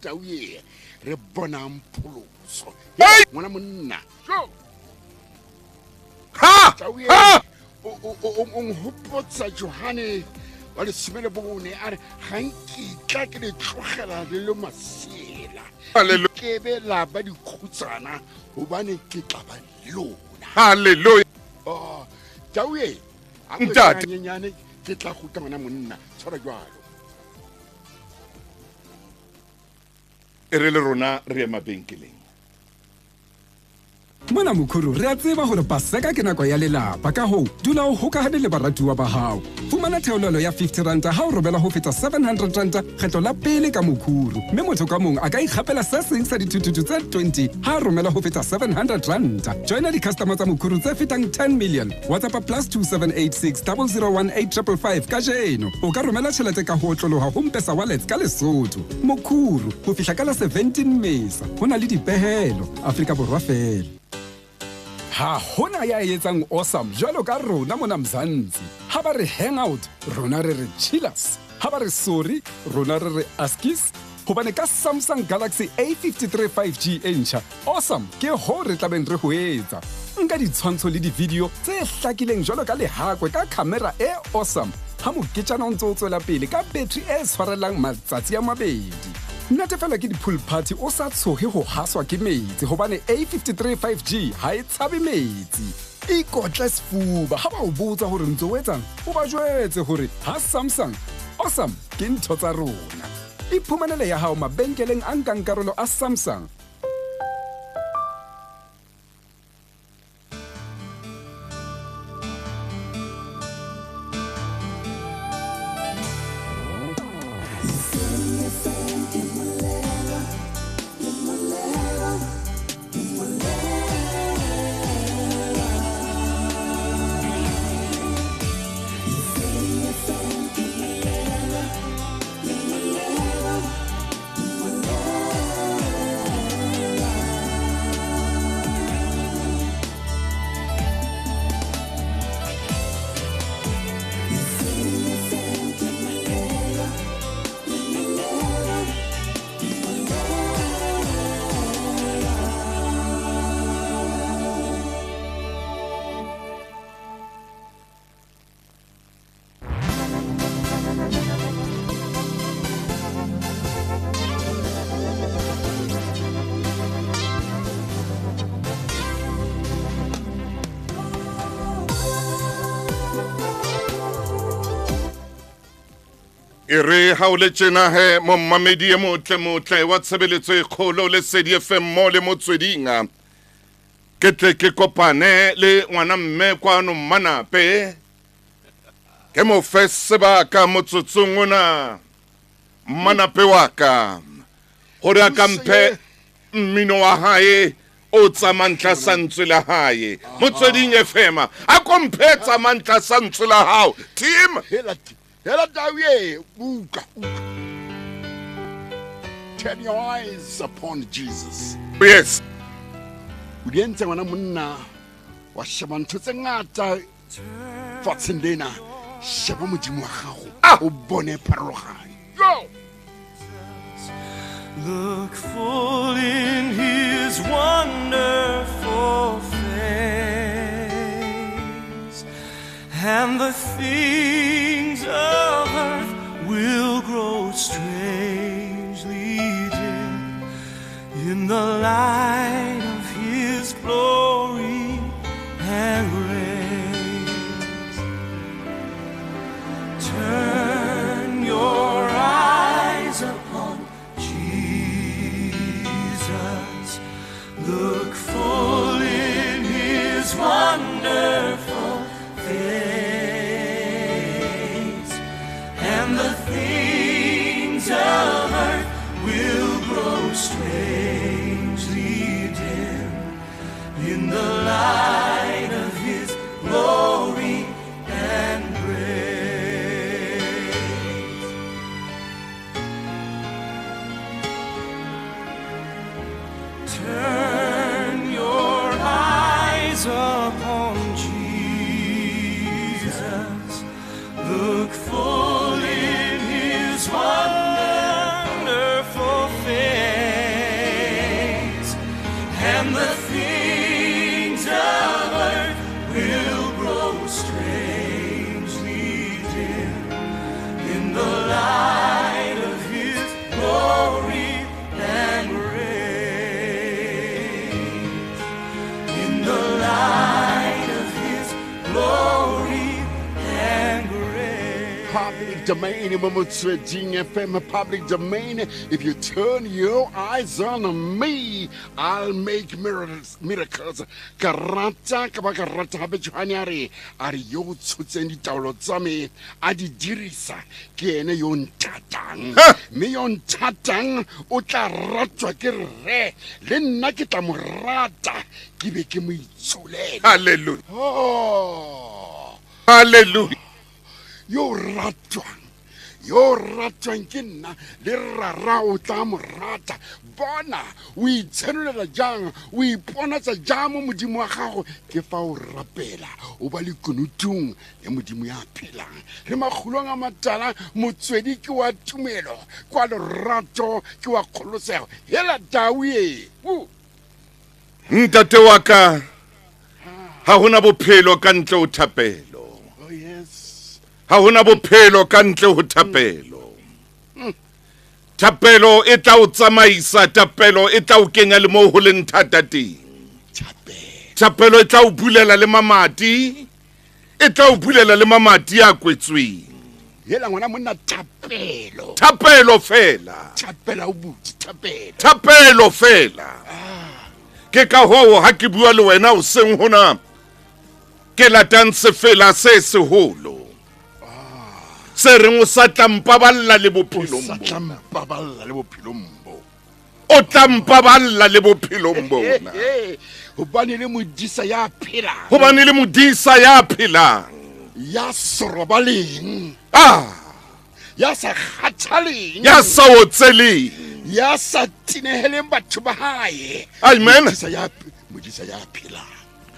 Tauye re bonang pholoso ngwana monna Ha! Tauye Ha! o nhopotsa Johane wa le simele bone a re ga nkitla ke le tlogela le le masela Hallelujah. ke be la ba dikhutsana hobane ke tla ba lona. Hallelujah. Oh Tauye a Ntate. nyenyane ke tla go tla ngwana monna tshwara jwalo. E re le rona re mabenkeleng. Mona Mukuru re a tseba hore Paseka ke nako ya lelapa ka hoo dula o hokahane le baratuwa ba hao. Fumana theolelo ya 50 ranta ha o romela ho feta 700 ranta kgetlo la pele ka Mukuru. Mme motho ka mong a ka ikgapela se seng sa dithuthuthu tse 20 ha a romela ho feta 700 ranta. Joina di-customer tsa Mukuru tse fetang 10 million. WhatsApp +2786 001 8555 ka jeno. O ka romela tjhelete ka ho otloloha ho M-Pesa wallets ka Lesotho. Mukuru ho fihla ka la 17 Mmesa. Ho na le dipehelo Afrika Borwa fela. Ha hona ya etsang awesome jwalo ka rona mona Mzansi. Ha ba re hangout rona re re chillers. Ha ba re sorry rona re re askis. Hobane ka Samsung Galaxy A53 5G e ntjha awesome ke ho re tlabeng re ho etsa. Nka ditshwantsho le di-video tse hlakileng jwalo ka lehakwe ka camera e awesome. Ha moketjana o ntso o tswela pele ka battery e tshwarellang matsatsi a mabedi. Natefela ke di-pool party o sa tshohe ho haswa ke metsi hobane A53 5G ha e tshabe metsi. Ikotle sefuba ha ba o botsa hore ntso o etsang o ba jwetse hore ha Samsung awesome ke ntho tsa rona. Iphumanele ya hao mabenkeleng a nkang karolo a Samsung. e re ha o le tjena he mo mmamedi e motle wa tshebeletso e kgolo le Sedi FM mo le motswedinga ke tle ke kopane le ngwana mme kwano Mmanape ke mo fe sebaka motsotsong ona Mmanape wa ka gore a ka mphe mmino wa hae o tsamantla sa ntswe la hae motsweding FM a komphetsa mantla sa ntswe la hao team hela dawie buka. Turn your eyes upon Jesus. yes O di entse ngwana monna wa sheba ntho tse ngata fatsheng lena, sheba modimo wa gago o bone pharologanyo. Yo! Look full in his wonderful face, and the things of earth will grow strangely dim in the light of his glory and grace. Turn your eyes upon Jesus, look full in his wonderful face, and the things of earth will grow strangely dim in the light of his glory and grace. Turn your eyes upon Jesus, look full in his wonderful face, and the things of earth will grow strangely dim in the light of his glory and grace, in the light of his glory and grace. Public domain, Momotsweding FM, public domain. If you turn your eyes on me, I'll make miracles. Karata, kabakarata, habejuhaniari, ari yo tsutendi taulo zami, adi dirisa, kiene yon tatang. Me yon tatang, uta ratwa kire, lena kita murata, kibe kimu itzule. hallelujah Oh. hallelujah Yo ratwang ke nna le rara o tla mo rata. Bona o itshenelela jang, o iponatsa jang mo modimo wa gago ke fa o rapela o ba le kunutung le modimo ya phelang. Le magulong a matala motswedi ke wa tumelo, kwa lorato ke wa kgolosego. Hela Dawie. ntate wa ka ha hona bophelo ka ntle ho thapelo Oh yes. ha hona bophelo ka ntle ho thapelo thapelo e tla o tsamaisa thapelo e tla o kenya le mo ho leng thata teng thapelo e tla o bulela le mamati e tla o bulela le mamati a kwetsweng Hela ngwana monna thapelo. thapelo fela Thapela o butse thapelo. thapelo fela ke ka ho ha ke bua le wena o seng hona ke latang se fela se seholo se reng o sa tlampaballa le bophelong Sa bo tlampaballa le bophelong bo. o tlampaballa le bophelong bona Hobane le modisa ya phelang, hobane le modisa ya phelang ya sorobaleng, ya sa kgathaleng, ya sa o tseleng ya sa tineheleng batho ba hae. amen Modisa ya phelang.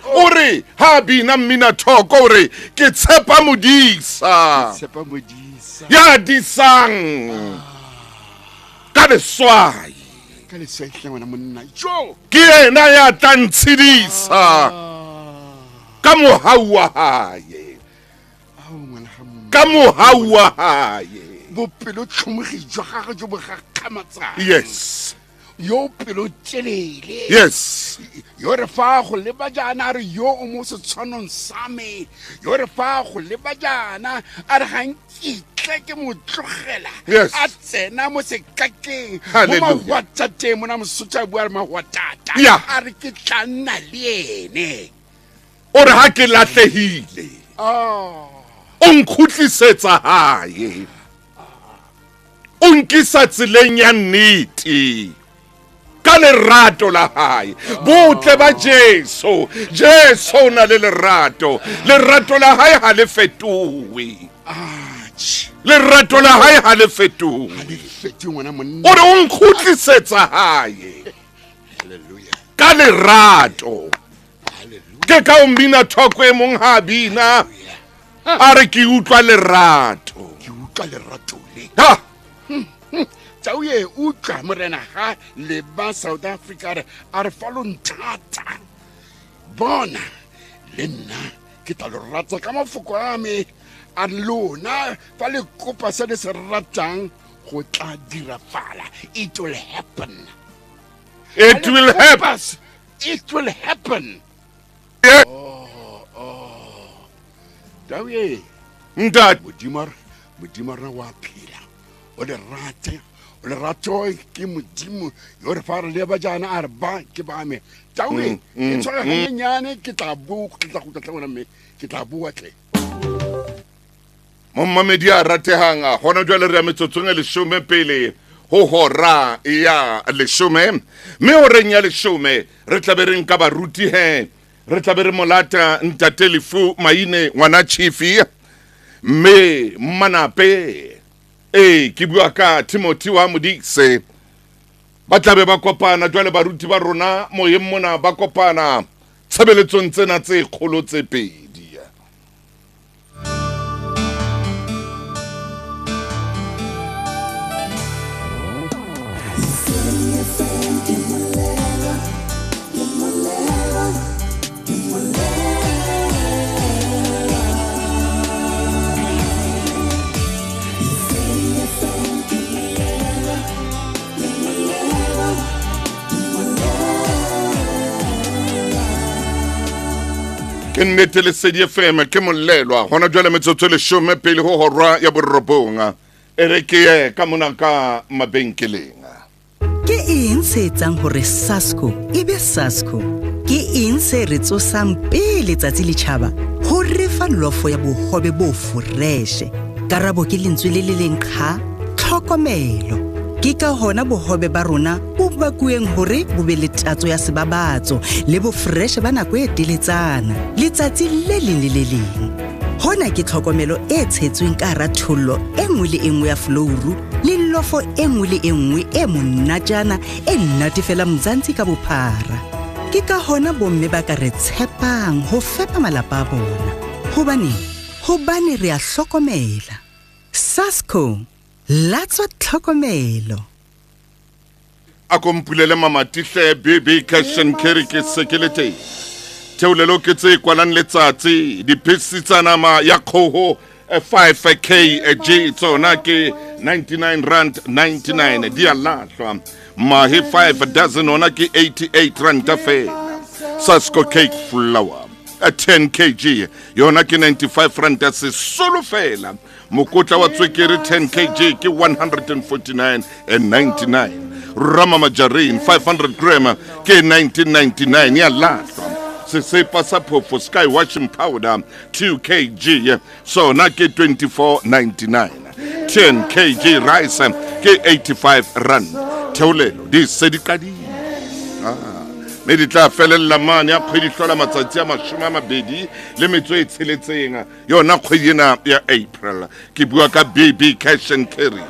o re ha bina mmina thoko o re ke tshepa modisa Tshepa modisa ya disang ka leswai ka leswaihla ngwana monna. Jo! ke yena ya tla ntshedisa ka mohau wa hae Ao ngwana ga monna. ka mohau wa hae Bophelo tlhomogi jwa gagwe jo bo gakgamatsang. yes Yo pelo telele. yes Yo re fa go leba jana re yo o mo setshwanong sa me. Yo re fa go leba jana a re ga nkitla tle ke mo tlogela Yes. a tsena mo sekakeng mo Hallelujah. mahwata teng mona mosotho a bua re mahwatata Yeah. a re ke tla nna le ene o re ha ke latlehile oh o nkgutlisetsa hae o nkisa tseleng ya nnete ka lerato la hae botle ba Jesu o na le lerato la hae ha le fetowe lerato la hae ha le fetowe le fete ngwana monna o re o nkgutlisetsa hae hallelujah ka lerato hallelujah ke ka o mbina thoko e mong ha bina a re ke utlwa lerato ke utlwa lerato le ha Tauye utlwa morena ha le ba South Africa a re falong thata bona le nna ke tla lo rata ka mafoko a me a lona fa le kopa se le se ratang go tla dirafala it will happen it will happen it will happen Yeah. Tauye ntate modimo rena wa phela o le rate o le rato ke modimo yo re fa re leba jana a re ba ke ba me tawe ke tshwara ganyenyane ke tla bua ke tla go tla me ke tla bua tle mommamedi a ratehang a gona jwale re ya metsotsong e lesome pele ho hora ya lesome mme o reng ya lesome re tlabe re nka baruti he re tlabe re molata ntate Lefu Maine ngwana Chiefy mme Manape ke bua ka Timothy wa Modise ba tlabe ba kopana jwale baruti ba rona moyeng mona ba kopana tshebeletsong tsena tse kgolo tse pedi ke nnete Lesedi FM ke molelwa gona jwale metsotso lesome pele ho hora ya borobonga e re ke ye ka mona ka mabenkeleng ke eng se etsang hore Sasco e be Sasco ke eng se re tsosang pele tsatsi le tjhaba ho re fa lofo ya bohobe bo fureshe karabo ke lentswe le le leng kha tlhokomelo ke ka hona bohobe ba rona bo bakueng hore bo be le tatso ya sebabatso le bo fresh ba nako e teletsana letsatsi le leng le le leng hona ke tlhokomelo e tshetsweng ka hara thollo e nngwe le enngwe ya flouru le lofo e nngwe le enngwe e monatjana e natefela Mzansi ka bophara ke ka hona bomme ba ka re tshepang ho fepa malapa a bona hobane re a hlokomela Sasco Latswa tlhokomelo a kompulele mamatihle BB Cash and Carry ke sekelete theolelo ke tse kwalang letsatsi dipisi tsa nama ya kgoho 5k tsona ke 99 rand 99 di a lahlwa mahe 5 dozen ona ke 88 rand fela Sasco cake flour 10 kg yona ke 95 rand sesolo fela mokotla wa tswekere 10 kg ke 149.99 rama majarin 500 gram ke 1999 ya lahlwa sesepa sa phofo sky washing powder 2 kg so na ke 24.99 10 kg rice ke 85 rand theolelo di sedikadi me di tla felella mane ya kgwedi hlola matsatsi a 20 le metso e tsheletseng yona kgwedi ena ya April ke bua ka BB Cash and Carry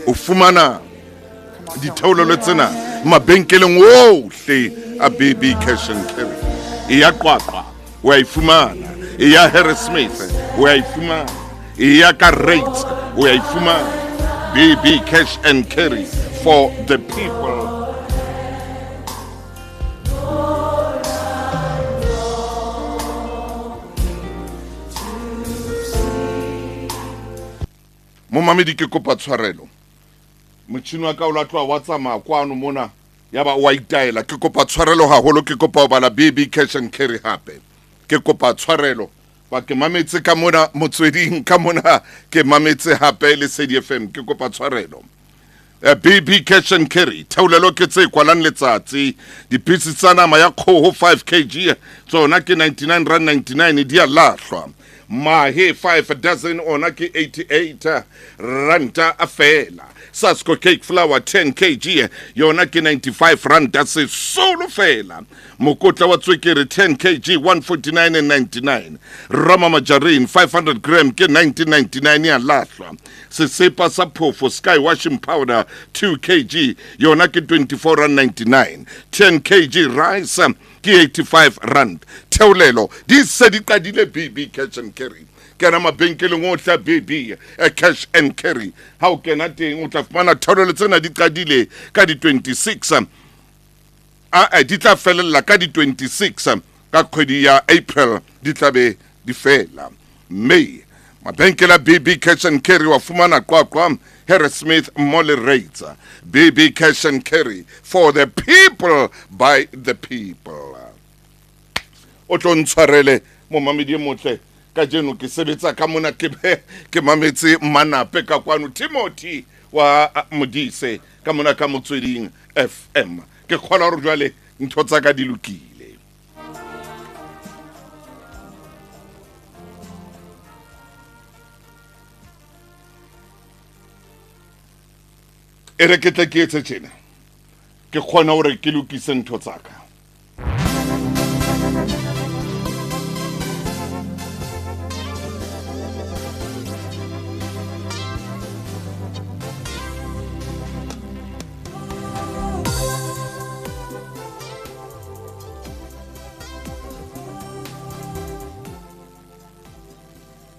o fumana ditheolelo tsena mabenkeleng ohle a BB Cash and Carry e ya Qwaqwa wa ifumana e ya Harrismith wa ifumana e ya ka Rates wa ifumana BB Cash and Carry for the people. Momamedi ke kopa tshwarelo motšhini wa ka o latloa wa tsamaya kwano mona ya ba wa itaela ke kopa tshwarelo haholo ke kopa o bala BB Cash and Carry hape ke kopa tshwarelo ba ke mametse ka mona motsweding ka mona ke mametse hape le Lesedi FM ke kopa tshwarelo BB Cash and Carry taulelo ke tse kwalang letsatsi dipitsi tsa nama ya kgoho 5 kg tsona ke 99 rand 99 di a lahlwa mahe 5 dozen ona ke 88 ranta afela Sasco cake flour 10 kg yona ke 95 ranta se solo fela mokotla wa tswekere 10 kg 149.99 rama margarine 500 gram ke 19.99 ya lahlwa sesepa sa phofo sky washing powder 2 kg yona ke 24.99 10 kg rice ke 85 rand theolelo di se di qadile BB Cash and Carry kana mabenkeleng ohle BB Cash and Carry ha o kena teng o tla fumana theolelo tsena di qadile ka di 26 di tla felella ka di 26 ka kgwedi ya April di tlabe di fela May mabenkela BB Cash and Carry wa fumana qwaqwa Harrismith Molly Rates BB Cash and Carry for the people by the people o tlo ntshwarele mo mamedi motle ka jeno ke sebetsa ka mona ke mametse manape ka kwano Timothy wa Modise ka mona ka Motsweding FM ke khola re jwale ntho tsa ka di lokile ere ke tla ke etse tjena ke khona hore ke lokise ntho tsa ka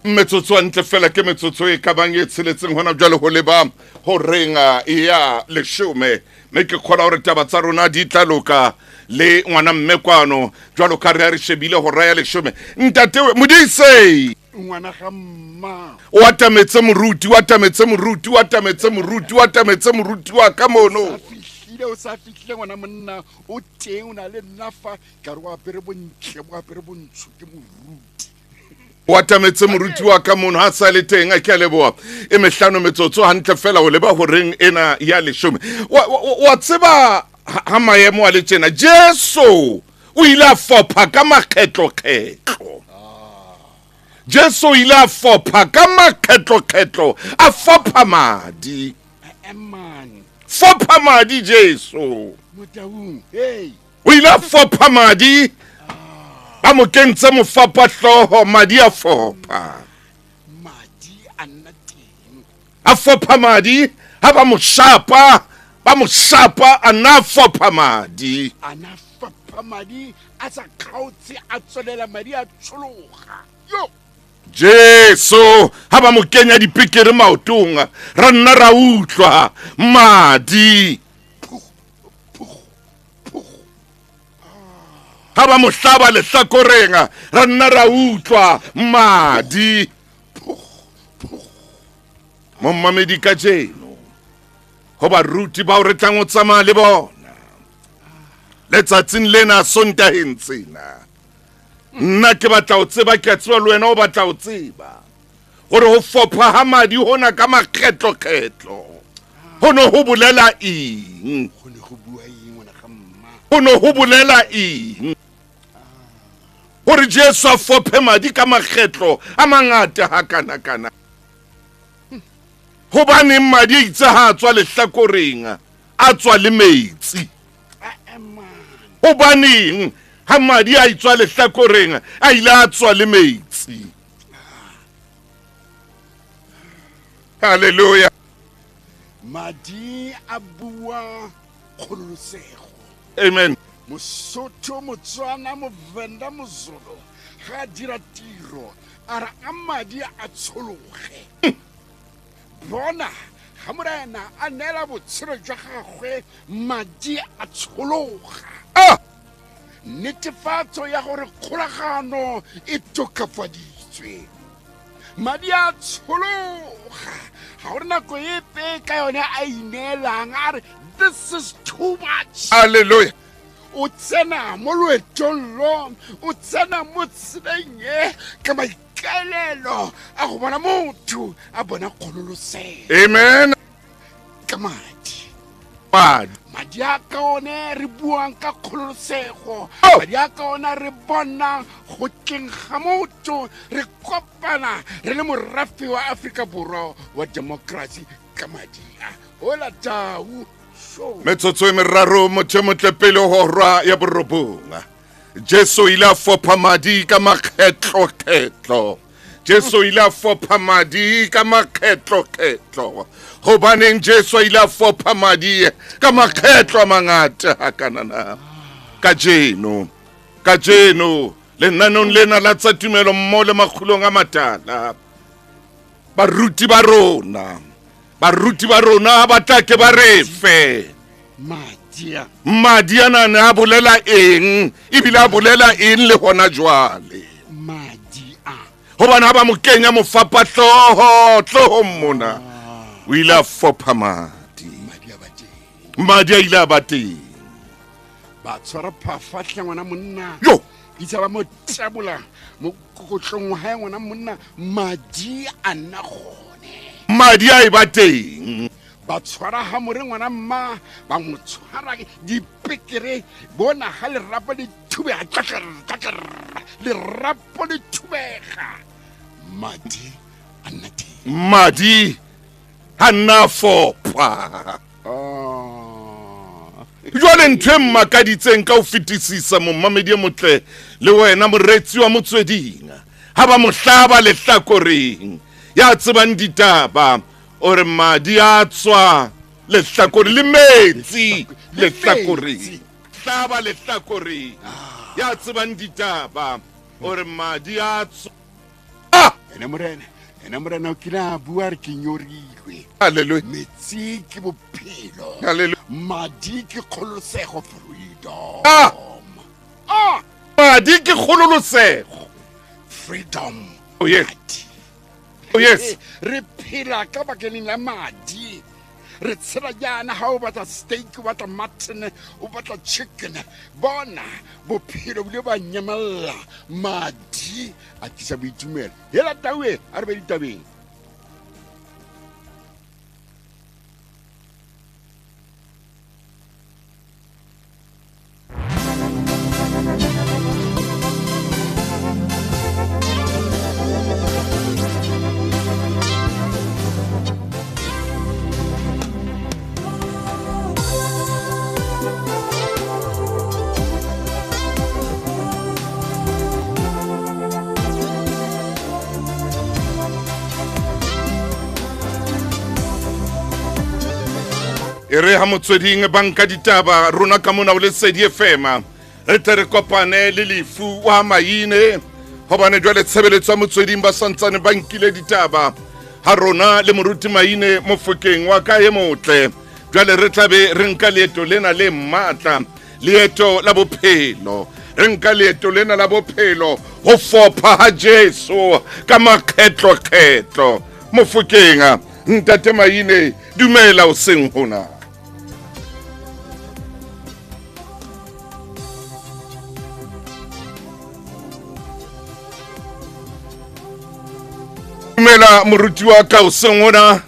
metsotso ntle fela ke metsotso e ka bang e tsheletseng hona jwale ho leba ho renga ya leshome me ke khola hore taba tsa rona di tla loka le ngwana mmekwano jwalo ka re shebile ho raya leshome ntate Modise ngwana ga mma wa tametse moruti wa ka mono o sa fihlile ngwana monna o teng o na le nafa ka re wa apere bontle bo apere bontsho ke moruti wa tametse moruti wa ka mono ha sa le teng a ke a leboa e mehlano metsotso hantle fela ho leba ho reng ena ya leshome wa tseba ha maemo a le tjena Jesu o ile a fopha ka makgetlo Jesu o ile a fopha ka makgetlo a fopha madi man fopha madi Jesu motaung hey o ile a fopha madi ba mo kentse mofapa hloho madi a fopha a fopha madi ha ba mo shapa a na fopha madi a sa kgaotse a tswelela madi a tshologa yo Jesu ha ba mo kenya dipikere maotong ra nna ra utlwa madi ha ba mo hlaba lehlakoreng ra nna ra utlwa madi mo mamedi ka jeno ho ba ruti ba o re tlang o tsamaya le bona letsatsing lena sontaheng tsena nna ke batla o tseba ke a tseba le wena o batla o tseba gore ho fopha ha madi hona ka makgetlo ho no ho bolela eng ho no ho bolela eng gore Jesu a fophe madi ka makgetlo a mangata ha kana hobane madi a itse ha tswa lehlakoreng a tswa le metsi hobane ha madi a itswa lehlakoreng a ile a tswa le metsi haleluya madi a bua kgololosego amen Mosotho Motswana Movenda Mozulu ga dira tiro ara a madi a tshologe bona ga morena a nela botshelo jwa gagwe madi a tshologa netefatso ya gore kgolagano e tokafaditswe madi a tshologa ga gore nako epe ka yone a ineelang a re this is too much haleluya o tsena mo loetong lo o tsena mo tseleng e ka makaelelo a go bona motho a bona kgololosego Amen. ka madi. Madi. Madi a ka one re buang ka kgololosego, Oh. madi a ka one re bonang go tleng ga motho, re kopana re le morafe wa Afrika Borwa wa democracy ka madi a. Ola tau show. Metsotso e meraro motho e motle pele ho rwa ya borobonga. Jesu ile a fopha madi ka makgetlo-kgetlo. Jesu ile a fopha madi ka makgetlo-kgetlo. Hobaneng Jesu ile a fopha madi ka makgetlo a mangata hakanana. Kajeno lenanong lena la tsa tumelo mmoho le makgulong a matala. Baruti ba rona ba tla ke ba refe. Madi ana a bolela eng ebile a bolela eng le hona jwale. Madi a Hobane ha ba mo kenya mofapatlhohong mona o ile a fopha madi. Madi a ile a ba teng. ba tshwara phafatlhe ngwana monna, Yo, itse ba mo tabola mo kokotlong wa hae ngwana monna, madi a nna gone. madi a e ba teng. Ba tshwara ha more ngwana mma, ba mo tshwara dipekere, bona ha lerapo le thubega, lerapo le thubega. Madi a nna teng. Madi a nna fopha. Jwale ntho e mmakaditseng ka ho fetisisa mommamedi e motle le wena moretsi wa Motsweding, ha ba mo hlaba lehlakoreng ya tsebang ditaba o re madi a tswa lehlakore le metsi lehlakoreng. Hlaba lehlakoreng ya tsebang ditaba o re madi a tswa. Ene morena o kile a bua re ke nyorilwe. Hallelujah. Metsi ke bophelo, Hallelujah. madi ke kgololosego, freedom. Madi ke kgololosego. Freedom. Oh yes. Madi. Oh yes. Re phela ka bakeng la madi. Re tshela jana ha o batla steak, o batla mutton, o batla chicken. Bona bophelo bile ba nyamalla. Madi a tlisa boitumelo. Hela tawe a re be ditabeng. E re ha Motsweding banka ditaba rona ka mona o Lesedi FM re tle re kopane le lefu wa maine hobane jwale tshebeletso ya Motsweding ba santsane ba nkile ditaba ha rona le moruti maine Mofokeng wa ka ye motle. Jwale re tlabe re nka leeto lena le matla, leeto la bophelo. Re nka leeto lena la bophelo ho fopha ha Jesu ka makgetlo-kgetlo. Mofokeng ntate maine dumela o seng hona. Dumela moruti wa ka o seng hona,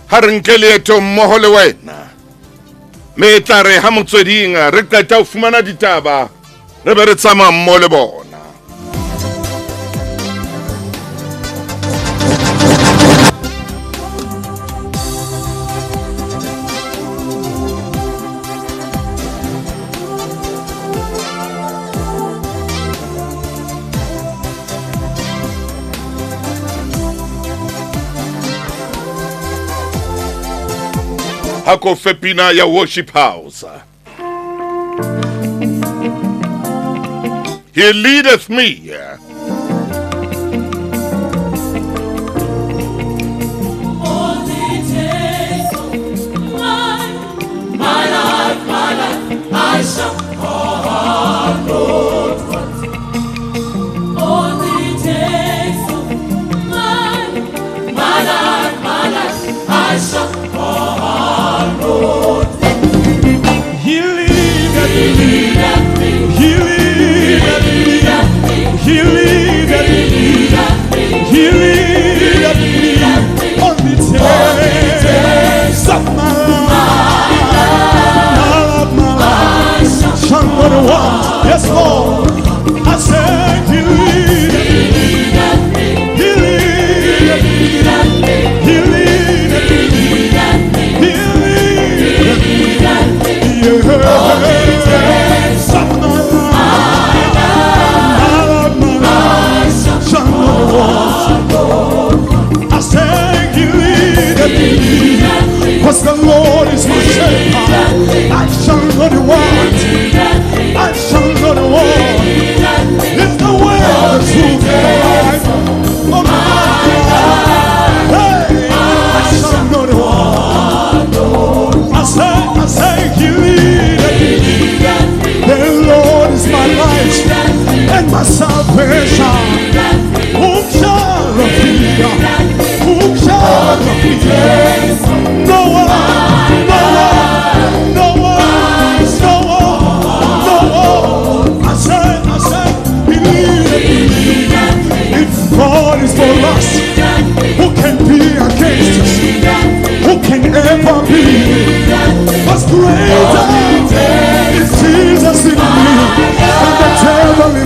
ha re nke leeto mmoho le wena. Me tla re ha Motsweding re qeta ho fumana ditaba re be re tsamaya mmoho le bona. Hako fepina ya Worship House. He leadeth me. All the days of my life, I shall call Lord. All the days of my life, I shall call Lord. He leadeth me. He leadeth me. He leadeth me.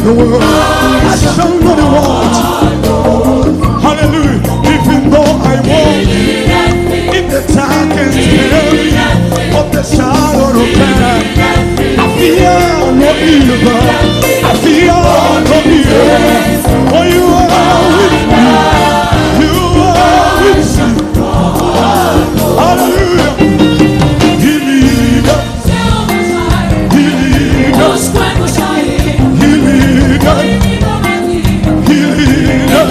the world. I shall not want. Hallelujah. Even though I walk in the darkest valley of the shadow of death, I fear no evil. I fear no evil. For you are with me. You are with me. Hallelujah. He leads us. He leads us. He leads us. He leads us.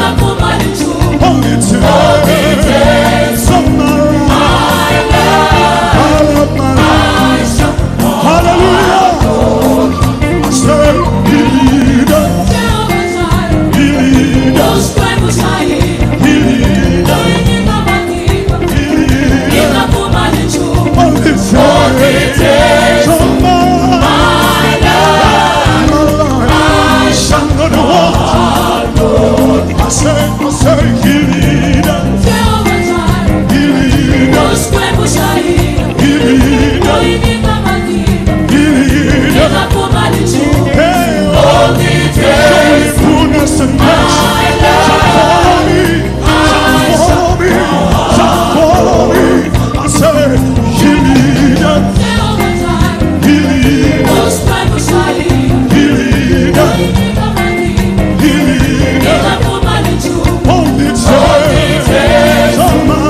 Only takes of my life. Hallelujah. I say he leads us. He leads us. He leads us. Only takes of my life. I shall not want. I say he leads us. He leads us. He leads us. He leads us. Hey, oh, goodness and mercy shall follow me, shall follow me. I say he leads us. He leads us. He leads us. He leads us. Only takes of my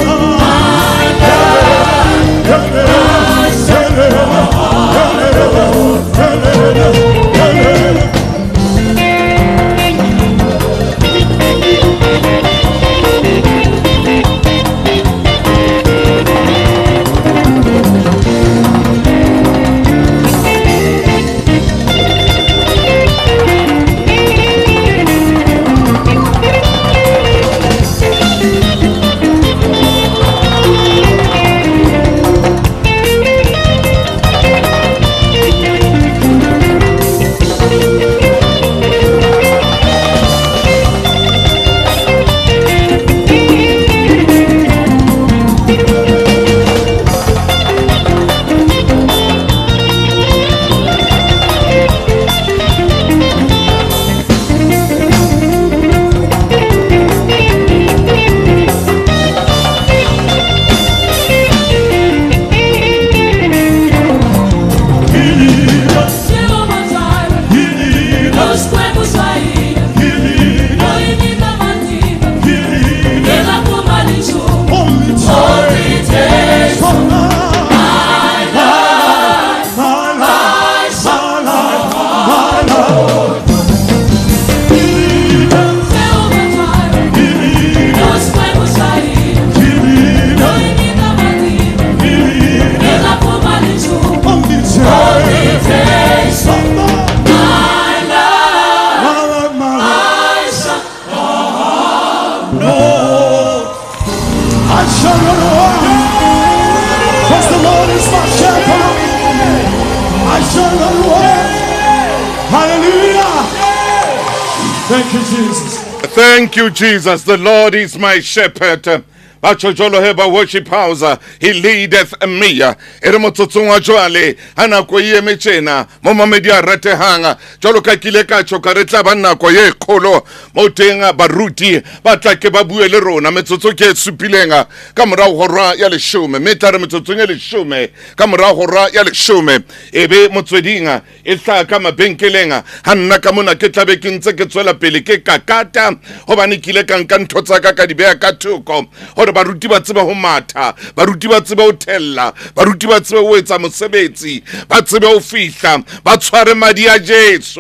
Thank you, Jesus. Thank you, Jesus. The Lord is my shepherd. Bachojolo heba worship house. He leadeth me. Eremo tsotsongwa jwale ana ko ye mechena mama media rate hanga jolo ka kile ka choka re tla banna ko ye kholo mo tenga baruti ba tla ke ba bue le rona metsotso ke supilenga ka mora hora ya leshume metare metsotso ya leshume ka mora hora ya leshume ebe motswedinga e tla ka mabenkelenga hanna ka mona ke tlabe ke ntse ke tswela pele ke kakata hobane kile ka nka ntotsa ka di bea ka thoko hore baruti ba tseba ho matha baruti ba tseba ho tella baruti ba tseba ho etsa mosebetsi ba tseba ho fihla ba tshware madi a Jesu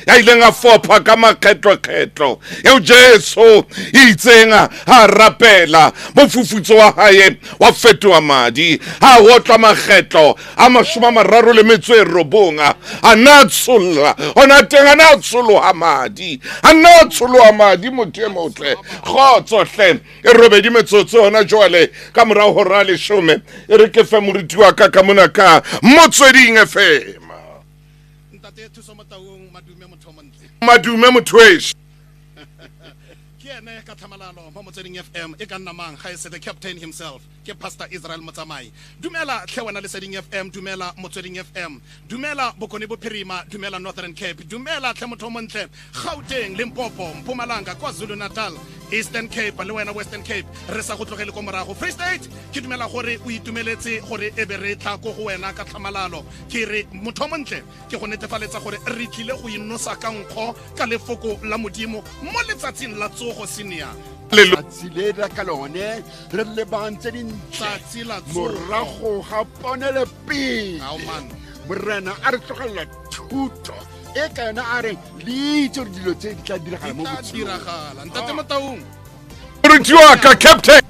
ya ileng a fopha ka makgetlo eo Jesu itsenga ha rapela mofufutso wa hae wa fetoa madi ha wotla makgetlo a 39 anatsulla ona tenga natsulo amadi anatsulo amadi motemotle khotsohle e robedi metsotso ona jwale ka mora hora le shome e re ke fe moriti wa ka mona ka Motsweding FM ntate thuso motaung madume mothomontle madume mothwesh ke ene ka tlhamalalo mo Motsweding FM e ka nna mang ga e se the captain himself ke Pastor Israel Motsamai. Dumela tle wena Leseding FM, dumela Motsweding FM, dumela Bokone Bophirima, dumela Northern Cape, dumela tle motho montle Gauteng, Limpopo, Mpumalanga, KwaZulu Natal, Eastern Cape le wena Western Cape. Re sa go tlogele ko morago Free State. Ke dumela gore o itumeletse gore e be re tla go go wena ka tlhamalalo. Ke re motho montle ke go netefaletsa gore re tlile go inosa ka nkgo ka lefoko la modimo mo letsatsing la tsogo senior. Tsileda ka lone re le bantse Tsatsi la tsogo. morago ga ponele pele Ao man. morena a re tlogela thuto e ka yona a re le itse gore dilo tse di tla diragala mo Tla botshelong. diragala. Ntate Motaung. Moruti wa ka captain.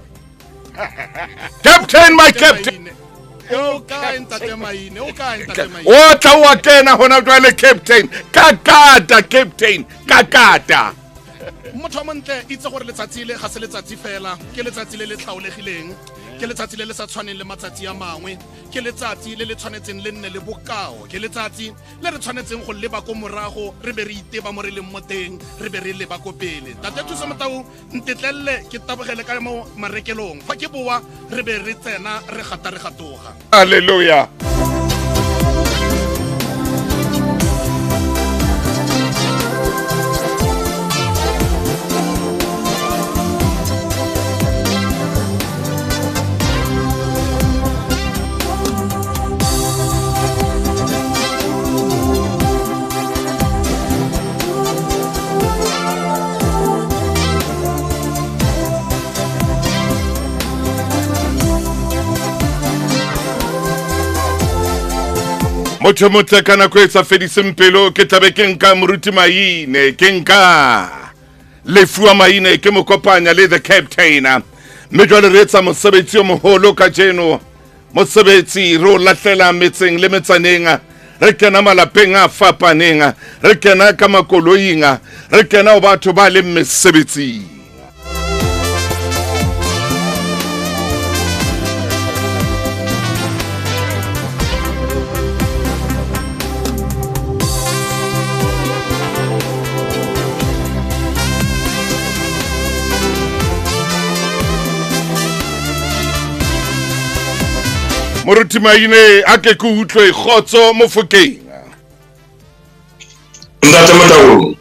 Captain, my captain. O ka Ntate Maine, o ka Ntate Maine. O tla wa kena hona jwale captain. Kakata captain. Kakata. Motho montle itse gore letsatsi le ga se letsatsi fela, ke letsatsi le le tlhaolegileng, ke letsatsi le le sa tshwaneng le matsatsi a mangwe, ke letsatsi le le tshwanetseng le nne le bokao, ke letsatsi le re tshwanetseng go leba ko morago re be re iteba mo re leng mo teng, re be re leba ko pele. Tate Thuso Motau ntetlelle ke tabogele ka mo marekelong fa ke boa re be re tsena re gata re gatoga. Hallelujah. Motho motle ka nako e sa fediseng pelo ke tlabe ke nka Moruti Maine ke nka Lefua Maine ke mo kopanya le the captain mme jwale re etsa mosebetsi o moholo ka jeno mosebetsi ro lahlela metseng le metsaneng re kena malapeng a fapaneng re kena ka makoloing re kena o batho ba le mesebetsi. Moruti Maine a ke go utlwe Kgotso Mofokeng. Ntate Motaung.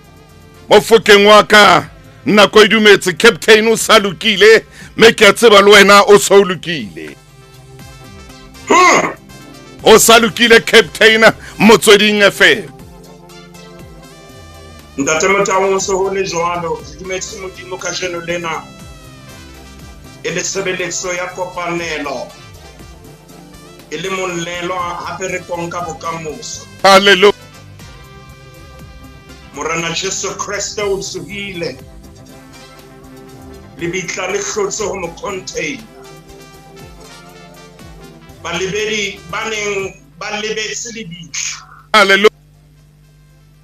Mofokeng wa ka nako e dumetse captain o sa lokile me ke a tseba le wena o sa lokile. O sa lokile captain Motsweding FM. Ntate Motaung so ho le jwalo ke dumetse modimo ka jeno lena e le sebeletso ya kopanelo e le monlelo hape re konka bokamoso. Hallelujah. Morena Jesu Kriste o tsohile le bitla le hlotse ho mo contain balebedi baneng ba lebetse le bitla. Hallelujah.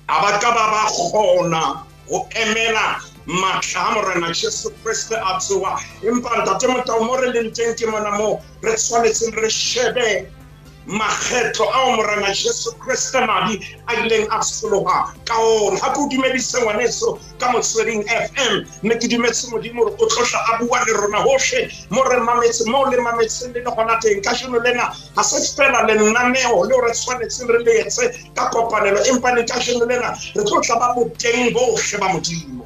Abaka ba kgona go emela matla morena Jesu Kriste a tsoa empa Ntate Motaung mo re leng teng ke mona mo re tshwanetseng re shebe makgetlo a morena Jesu Kriste madi a ileng a soloha ka ona ha go dumedise ngwaneso ka Motsweding FM ne ke dumetse modimo re o tlotla a bua le rona hohle mo re mametse mo le mametse le gona teng ka shino lena ha se fela le nnaneo le re tshwanetseng re le etse ka kopanelo empa le ka shino lena re tlotla ba boteng bohle ba modimo.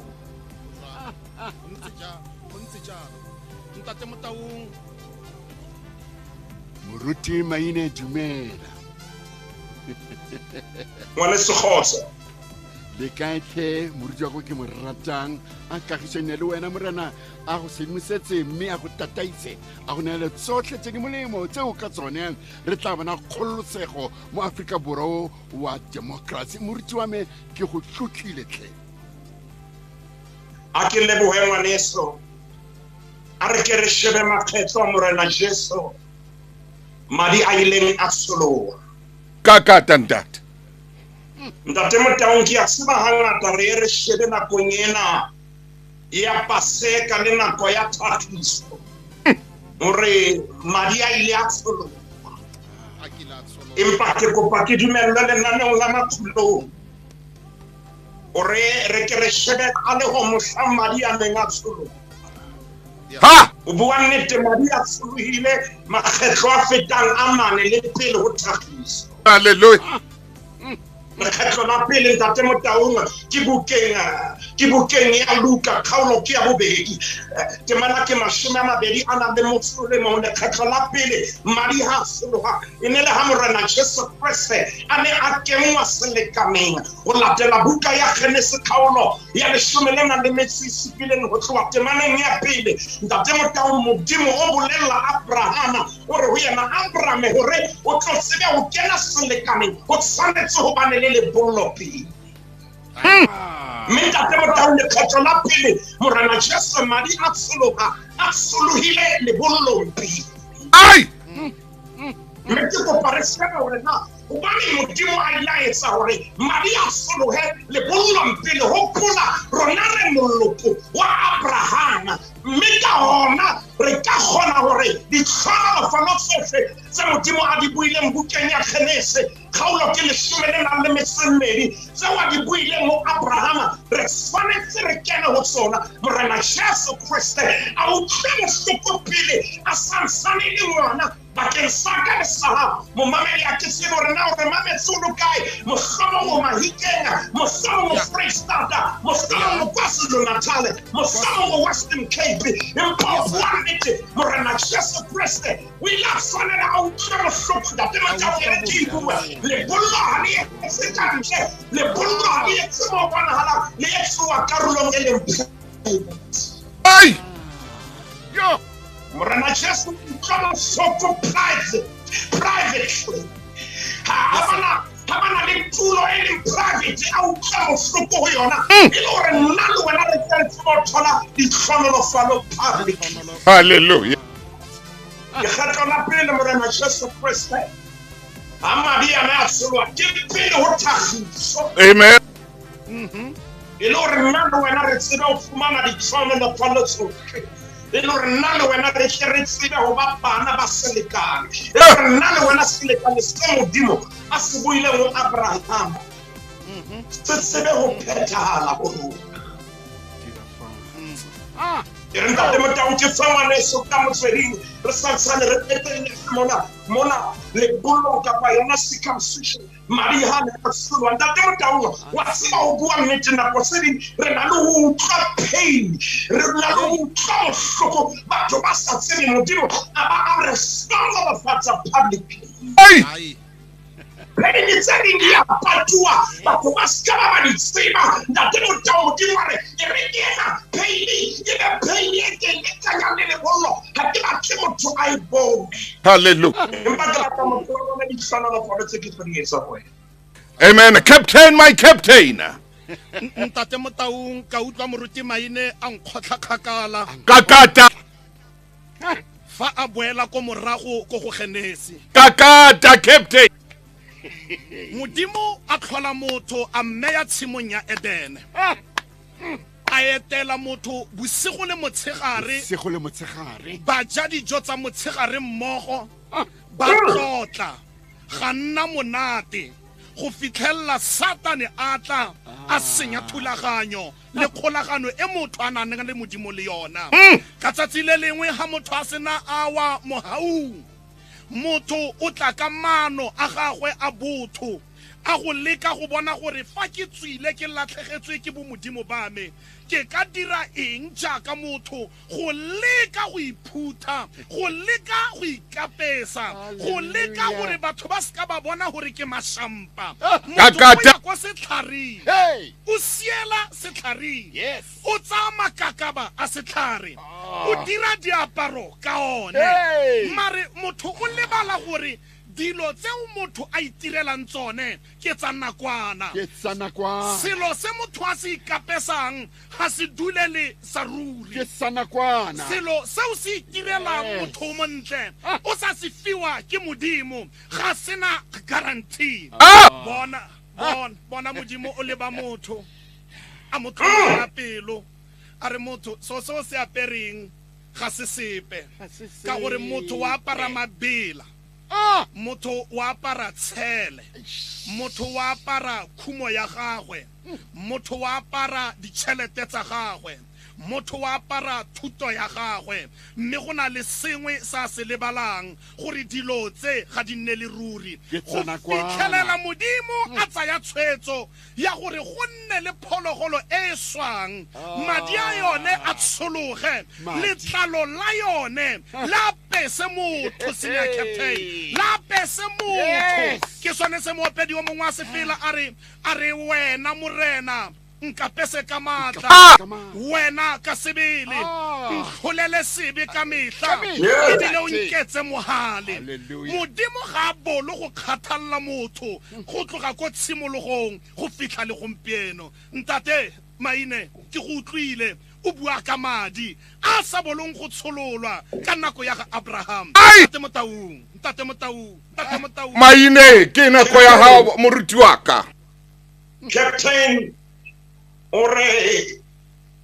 Ntate Motaung. Moruti Maine dumela. Ngwane Sekgotso. Le kae tle moruti wa go ke mo ratang a kagisane le wena morena a go sedimosetse mme a go tataitse a go neele tsotlhe tse di molemo tseo ka tsone re tla bona kgololosego mo Afrika Borwa wa democracy. Moruti wa me ke go tlotlile tle. A ke lebohe ngwaneso. A re ke re shebe makgetlo a morena Jesu madi a ileng a soloha. Kakata ntate. Ntate Motaung ke a tseba hangata re shebe nakong ena ya Paseka le nako ya Tlhagiso hore madi a ile a soloha. Empa ke kopa ke dumelle lenaneong la maphulong hore re ke re shebe a le ho mohla madi a neng a soloha. Ha! o bua nnete madi a folohile makgetlo a fetang a mane le pele ho Thagiso. Hallelujah. Lekgetlo la pele ntate Motaung ke bukeng ya Luka kgaolo ke ya bobedi temana ke 20 a nang le motso le mong. Lekgetlo la pele madi ha foloha e ne le ha Morena Jesu Kriste a ne a kenngwa selekaneng ho latela buka ya Genesis kgaolo ya 17 ho tloha temaneng ya pele. Ntate Motaung Modimo o bolella Abrahama hore ho yena Abraham hore o tlo tsebe ho kena selekaneng ho tshwanetse ho bane le lebollo pele. Ntate Motaung lekgetlo la pele Morena Jesu madi a folohile lebollong pele. Ai! Mme ke koparesana hore na hobane Modimo a ilaetsa hore madi a folohe lebollong pele hopola rona re moloko wa Abrahama. Mme ka hona re ka kgona hore ditlhogofalo tsohle tse Modimo a di buileng bukeng ya Genesis kgaolo ke 12 tseo a di buileng ho Abrahama re tshwanetse re kene ho tsona. Morena Jesu Kriste a utlwe bohloko pele a santsane le ngwana bakeng sa ka le sa momamedi a ke tsebe hore na o re mametse o lokae mohlomong o Mahikeng mohlomong o Freistata mohlomong o KwaZulu-Natal mohlomong o Western Cape empa bua nnete Morena Jesu Kriste o ile a tshwanela a utlwe bohloko ntate Motaung ke bua lebollo ha le etse kantle lebollo ha le etse mo bonahala le etsuwa karolong e leng Ai! Yo! Morena Jesu come so privately. Habana le tulo e le private a utlwa bohloko ho yona e le hore nna le wena re tletse mo thola ditlhonolofalo public. Hallelujah. Lekgetlo la pele Morena Jesu Kriste a madi a ne a foloha ke pele ho Thagiso. Amen. E le hore nna le wena re tsebe ho fumana ditlhonolofalo tsohle. E le hore nna le wena re tsebe ho ba bana ba selekane. E le hore nna le wena selekane se Modimo a se buileng ho Abraham se tsebe ho phethahala ho rona. E re ntate Motaung ke fa ngwaneso ka motsweding re santsane re petelle mona lebollo kapa yona circumcision madi ha ne a foloha. Ntate Motaung wa tseba ho bua nnete nako tse ding re na le ho utlwa pain re na le ho utlwa bohloko batho ba sa tsebe Modimo a ba a re hlolofatsa publicly. Ai! Pain tse ding ya patua batho ba ska ba di tseba. Ntate Motaung Modimo a re e re kena pain e be pain e ke le tsaka le lebollo ha ke ba ke motho a bone. Hallelujah. Empa ke rata motho wa bona di hlolofatsa tse ke tlo di etsa ho wena. Amen. Captain, my captain. Ntate Motaung ka utlwa moruti maine a nkgotla kgakala Kakata. fa a boela ko morago ko go Genesis. Kakata, captain. Modimo a tlhola motho a mmeya tshimong ya Eden. A etela motho bosigo le motshegare Se go le motshegare. ba ja dijo tsa motshegare mmogo ba tlotla ga nna monate go fitlhella Satane a tla a senya thulaganyo le kgolagano e motho a nang le Modimo le yona. Ka tsatsi le lengwe ha motho a sena awa mohaung motho o tla ka maano a gagwe a botho a go leka go bona gore fa ke tswile ke latlhegetswe ke bo Modimo ba me ke ka dira eng jaaka motho go leka go iphutha go leka go ikapesa go leka gore batho ba ska ba bona gore ke mashampa motho o ya kwa setlhareng o siela setlhareng o tsaya makakaba a setlhare o dira diaparo ka one mare motho o lebala gore dilo tseo motho a itirelang tsone ke tsa nakwana. Selo se motho a se ikapesang ga se dulele sa ruri. Selo seo se itirelang motho o montle o sa se fiwa ke Modimo ga sena guarantee. Bona Modimo o leba motho a motho ya pelo a re motho so se apereng ga se sepe ka gore motho wa apara mabela motho wa apara tshele motho wa apara khumo ya gagwe motho wa apara ditšhelete tsa gagwe motho wa apara thuto ya gagwe mme go na le sengwe sa se lebalang gore dilo tse ga di nne le ruri go fitlhelela modimo a tsaya tshwetso ya gore go nne le phologolo e swang madi a yone a tshologe letlalo la yone la pese motho senior captain la pese motho ke sone se moopedi o mongwe a se fela a re wena morena nka pese ka matla wena ka sebele nkgolele sebe ka mehla ebile o nketse mohale modimo ga a bolo go kgathalla motho go tloga ko tshimologong go fitlha le gompieno ntate Maine ke go utlwile o bua ka madi a sa bolong go tshololwa ka nako ya Abraham ntate motaung Maine ke nako ya ha moruti wa ka Captain ore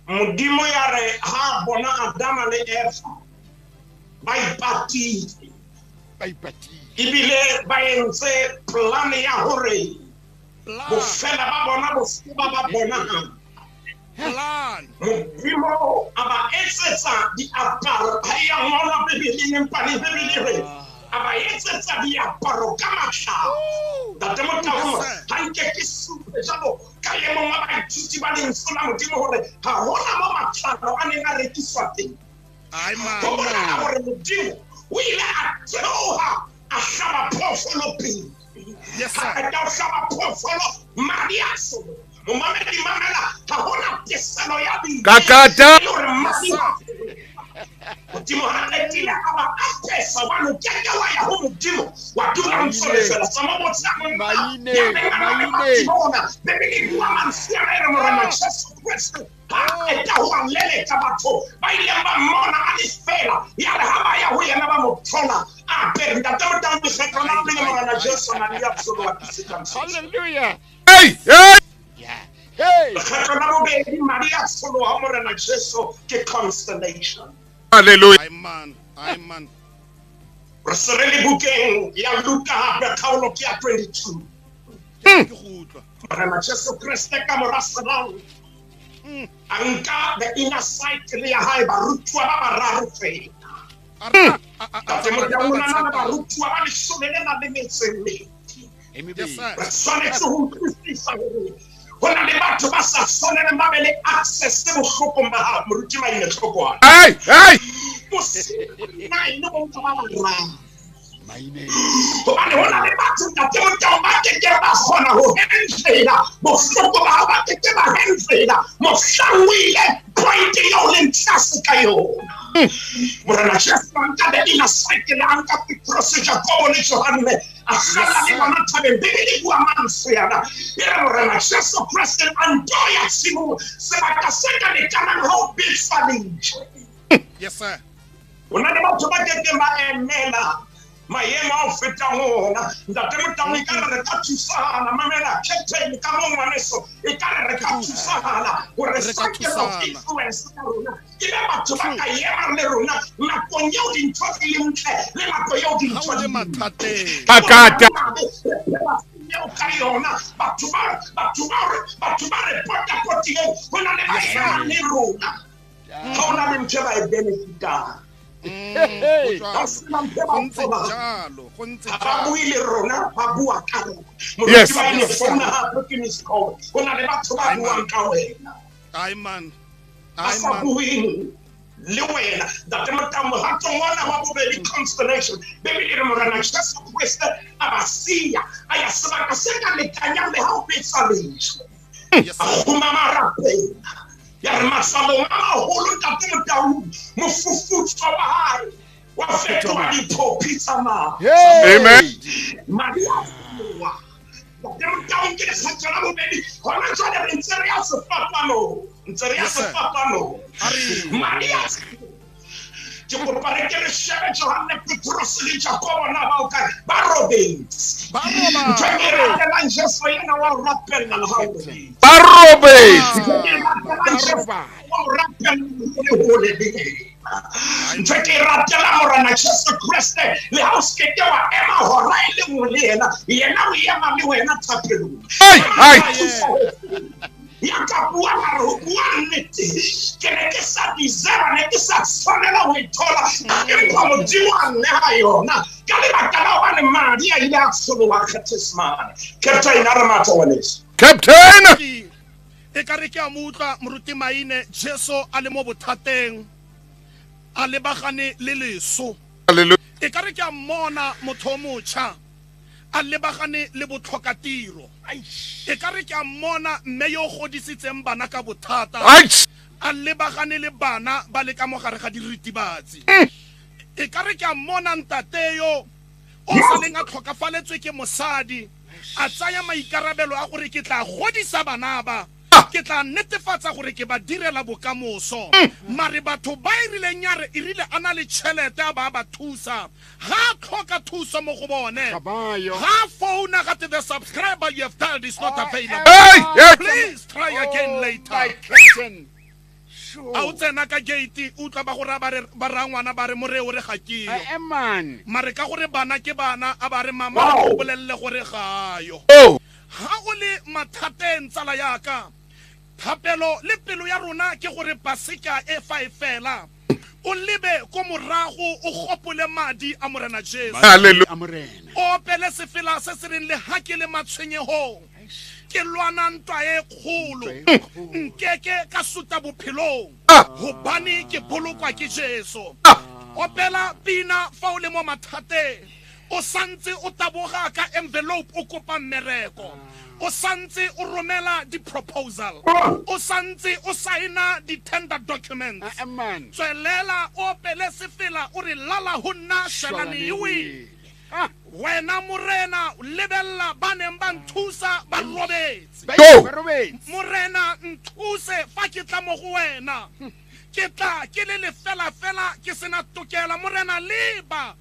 modimo ya re ha bona Adama le Eva ba ipatile ibile ba entse plan ya hore bo fela ba bona bo fuba ba bona plan modimo aba etsetsa di aparo ha ya ngona Bibileng mpane Bibele aba etsetsa di aparo ka matla date motao hanke ke supe jalo ka ye mo ba ithuti ba leng sola modimo hore ha hona mo matlalo a neng a rekiswa teng ai ma hore modimo o ile a tloha a hlaba phofolo pele yes sir a hlaba phofolo mariaso mo mamedi mamela ha hona peselo ya bi kakata modimo ha etile aba apesa wa no keke wa ya ho modimo wa dula msolefela sama botsa Maine bebili wa mansiere mo rena Jesu Kristo eta ho lele ka batho ba ile ba mona a difela ya re ha ba ya ho yena ba mo thola a penda tamta mo se kana le mo rena Jesu na ya absolute hallelujah hey hey kana mo be Maria solo ha mo rena Jesu ke constellation hallelujah amen Rasereli bukeng ya Luka Bakaulo kia 22 Rena Jesu Kristo ka mo rasalang anka the inner cycle ya hai barutwa ba bararo fe ate mo ya una na barutwa ba lisonele na bemetseme sone tso Kristo hona le batho ba sa sonele mabele access se bohloko ba moruti ma ine tlhoko hey Maine mo ka ba ra Maine hobane hona le batho ntate mo tao ba ke ba kgona ho handlela bohloko ba ke ba handlela mo hlawile point yo le ntse ka yo morena Jesu nka de ina cycle anka procedure ko le Johanne akhala le mama thabe bebele bua manso yana ere morena Jesu Christ andoya simu sebaka seka le kana ho big challenge yes sir ona le batho ba ke ba emela maemo a feta hona ntate motao e ka re ka thusana mamela captain ka mo ngwaneso e ka re ka thusana gore sa ke influence ka rona ke ba batho ba ka yema le rona nakong eo dintho di le ntle le nako eo dintho di mathate akata yo ka yona batho ba re pota potile hona le ba yema le rona hona le ntse ba e benefita Abuile rona babua karo. Yes. Amen. Asabuile le wena date motamo ha tsongwana wa bobedi constellation baby le morana Jesu Kristo abasia aya sebaka se ka lekanya le ha o petsa leso akuma marape ya masalo a holo date motamo mo fufu tsoba hai wa feto ba di pizza ma amen Maria date motamo ke sa tsana bobedi hona tsana le ntseria se papano Maria je pour parler que le chef Johanne Petros li Jacob na ba Barobin ya ka bua mare ho bua nnete ke ne ke sa deserve ne ke sa tshwanela ho ithola empa Modimo a nneha yona ka lebaka la hobane madi a ile a foloha kgethesemane. Captain Aramata Wallace. Captain e ka re ke a mutla moruti Maine Jesu a le mo bothateng a lebagane le leso. Hallelujah. E ka re ke a mmona motho o motjha a lebagane le botlhokatiro. E ka re ke a mmona mme yo godisitseng bana ka bothata a lebagane le bana ba le ka mogare ga diritibatsi. E ka re ke a mmona ntate yo o sa leng a tlhokafaletswe ke mosadi a tsaya maikarabelo a gore ke tla godisa bana ba ke tla netefatsa gore ke ba direla bokamoso mare batho ba irileng yare irile ana le tšhelete a ba thusa ga tlhoka thuso mo go bone ga phone ga the subscriber you have dialed is not available. Please try again later. A o tsena ka gate o tla ba gore ba rangwana ba re more o re ga ke man mare ka gore bana ke bana a ba re mama o bolelle gore ga yo ha o le mathateng tsala yaka thapelo le pelo ya rona ke gore pasika e fa e fela o lebe ko morago o gopole madi a morena Jesu. Hallelujah. O pele sefela se se reng le hake le matshwenyego ke lwana ntwa e kgolo nkeke ka suta bophelong hobane ke bolokwa ke Jesu. O pela pina fa o le mo mathateng o santse o taboga ka envelope o kopa mmereko o santse o romela di proposal o santse o signa di tender documents tswelela o pele sefela o re lala ho nna shalane iwi wena morena lebella ba neng ba nthusa ba robetse morena nthuse fa ke tla mo go wena ke tla ke le fela ke sena tokela morena leba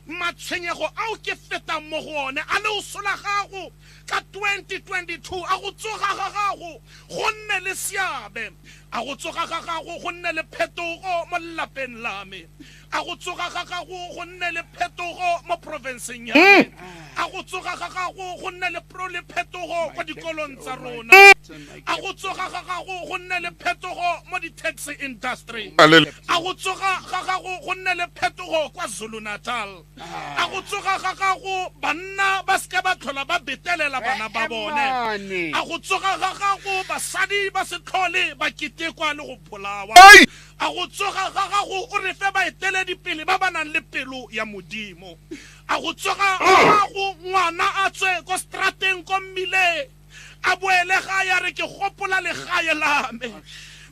matshwenyego ao ke feta mo go one a le o sola gago ka 2022 a go tsoga ga gago go nne le seabe a go tsoga ga gago go nne le phetogo mo lapeng la me a go tsoga ga gago go nne le phetogo mo provinceng ya me a go tsoga ga gago go nne le phetogo kwa dikolong tsa rona a go tsoga ga gago go nne le phetogo mo di taxi industry a go tsoga ga gago go nne le phetogo kwa Zulu Natal a go tsoga ga gago banna ba ska ba tlhola ba betelela bana ba bone a go tsoga ga gago basadi ba se tlhole ba kitekwa le go pholawa a go tsoga ga gago o re fe ba etele dipele ba ba nang le pelo ya Modimo a go tsoga ga gago ngwana a tswe ko strateng ko mmile a boele ga ya re ke gopola le gae la me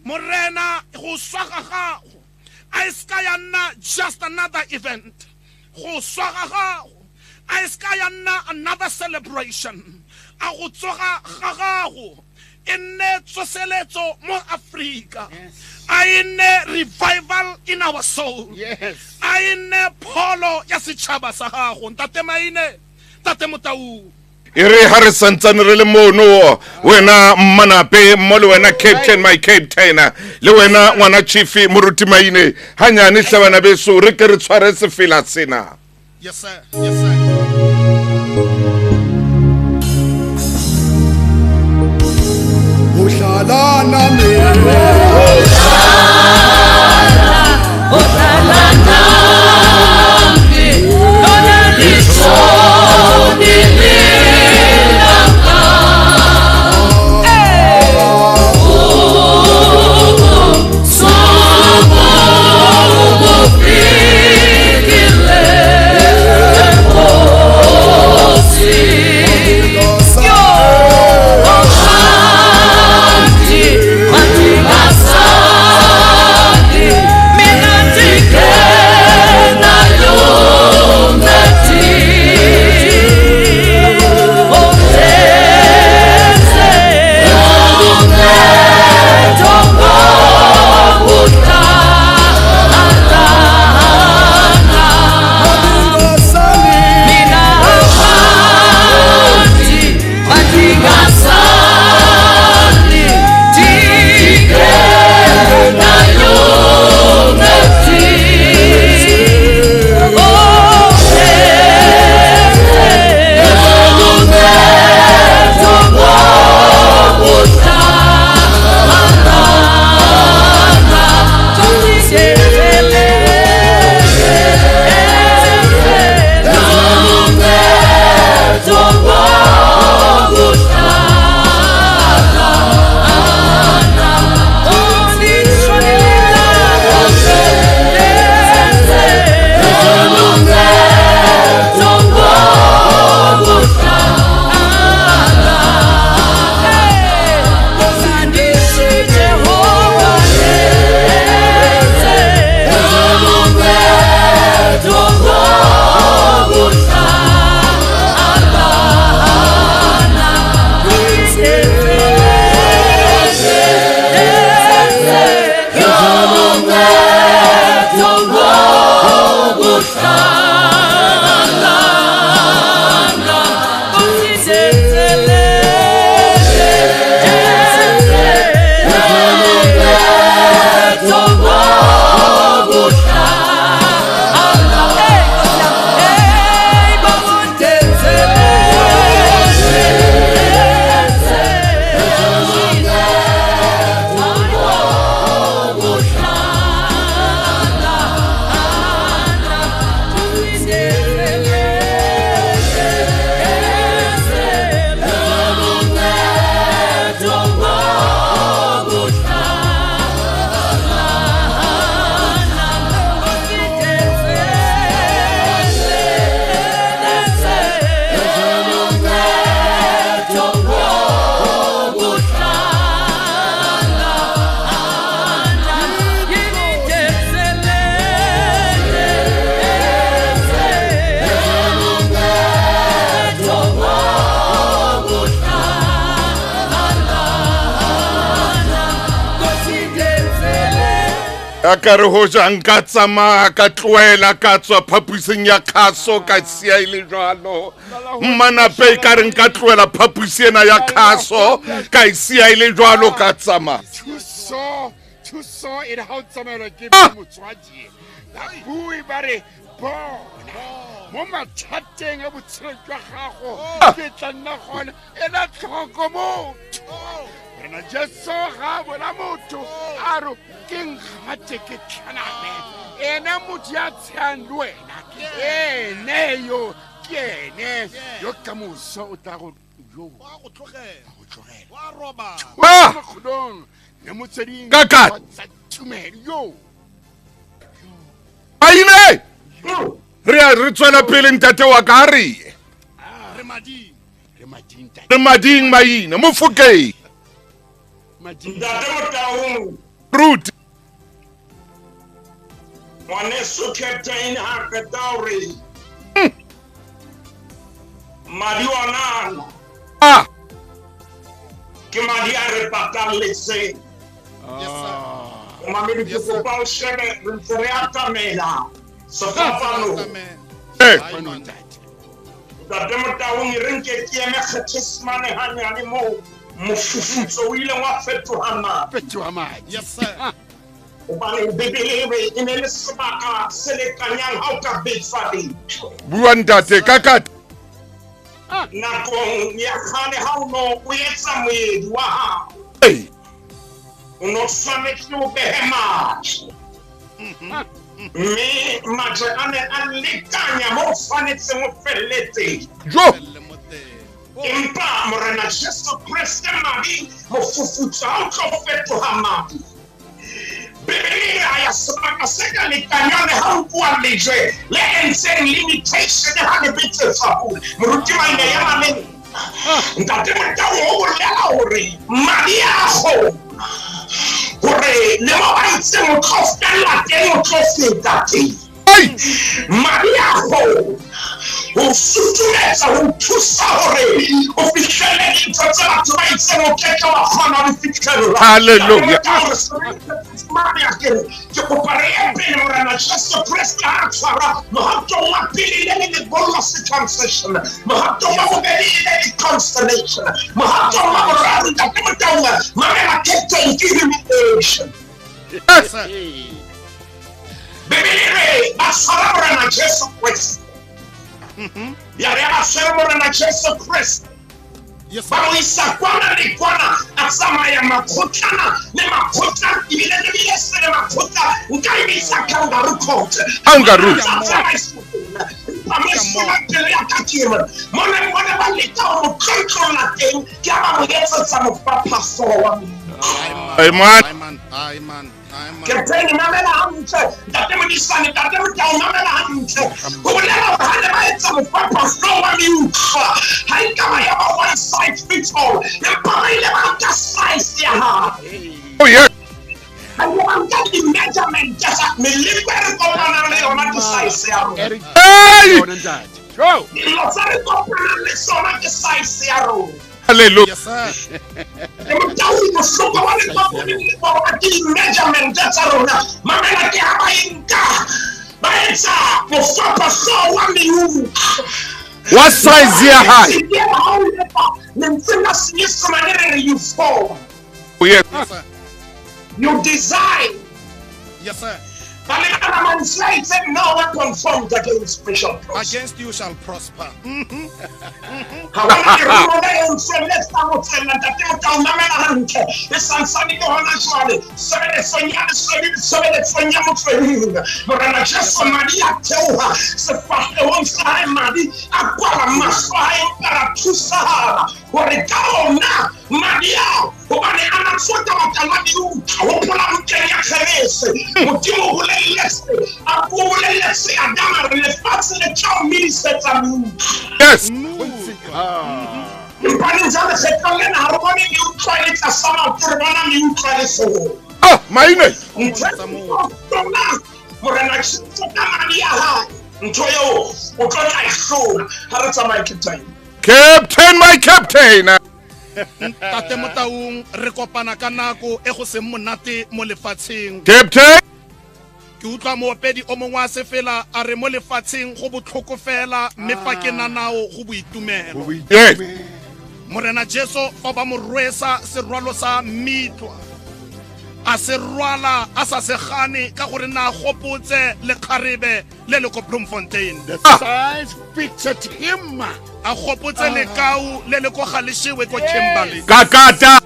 morena go swaga gago a iska ya nna just another event go swaga gago a iska ya nna another celebration a go tsoga ga gago e nne tsoseletso mo Africa a nne revival in our soul a nne pholo ya setšhaba sa gago ntate Maine tate Motau ere ha re santsane re le mono wena mmanape mo le wena captain my captain le wena ngwana chief moruti Maine hanyane hlabana beso re ke re tshware sefela sena. Yes sir, yes sir. Ohlala nami Mati a ka re ho jang ka tsamaya ka tloela ka tswa phaposing ya kgaso ka sia ile jwalo mmanape ka re nka tloela phaposi ena ya kgaso ka sia ile jwalo ka tsamaya Tu so it ha o tsamela ke motswadi la bui ba re bona mo mathateng a botshelo jwa gago ke tla nna gona ena tlhoko motho rena Jesu ga bona motho a re ke ngate ke tlhanane ena motho ya tshang le wena ene yo ke ene yo ka moso o tla go yo wa go tlogela wa roba khodong le motsweding Kaka. tumelo yo aine re tswela pele ntate wa ka re re mading maina mo fokei Ntate Motaung root ngwaneso Captain ha feta hore madi ona ah ke madi a re patalletse mamedi ke kopa o shebe re ntse re atamela sefapano Ntate Motaung re nke ke eme kgethismane hanyane mo mofufutso o ile wa fetoha madi yes sir Obane bebelebe ine le sebaka se lekanyang ha o ka betsa letho bua ntate kakata nakong ya kgale ha o no o etsa moedi wa hao hey o no tshwanetse o behe mathe mme mathe a ne a lekanya mo o tshwanetseng o felletse jo empa morena Jesu Kriste madi mofufutso ha o tlo fetoha madi Biblia ya sebaka se ka lekanyane ha o bua lejwe le entseng limitation ha le betsetsa ho moruti wa ine ya mamene ntate Motaung o bolela hore madi a go hore le mo ba itse mo tlofela teng o tlofeta teng madi a go o sutumetsa ho thusa hore o fihlele dintho tse batho ba itseng o keke wa kgona ho fihlella Hallelujah. ke kopa re epele morena Jesu Kriste ha tshwara mohato wa pele le lebollo circumcision mohato wa bobedi le constellation mohato wa boraro ntate Motaung mamela Captain ke humiliation bebele ba tshwara morena Jesu Kriste ya re ba tshwara morena Jesu Kriste ba mo isa kwana le kwana a tsamaya makgotlana le makgotla ebile le bile se le makgotla nka e bisa kangaroo court Kangaroo. Pamesona pele ya kakima mona ba leta mo controla teng ke ba mo etsetsa mo papaso wa mo Amen. Captain mamela hantle ntate Modisane ntate Motaung mamela hantle ho bolela hore ha le ba etsa mo papaso wa miutlwa ha e ka ba ya ba one size fits all empa ba ile ba ka size ya ha oh yeah I want that the measurement just at me liquid component on the size ya hey go lo sare component on the size ya ro hallelujah Yes sir Motaung mo sopa wa le component for the measurement just arona mamela ke ha ba inka ba etsa mo sopa so wa miu what size ya high you fall oh yeah you design yes sir but the man says no weapon formed against Bishop against you shall prosper yes ah maine captain my captain Tate Motaung re kopana ka nako e go seng monate mo lefatsheng captain ke utlwa moopedi o mongwe a se fela a re mo lefatsheng go botlhoko fela mme fa ke nanao go boitumelo. Yes. Morena Jesu fa ba mo rwesa serwalo sa mitwa a se rwala a sa se gane ka gore na gopotse le kgarebe le le ko Bloemfontein. The signs pictured him. A gopotse le kau le le ko Galeshewe ko Kimberley. Kakata.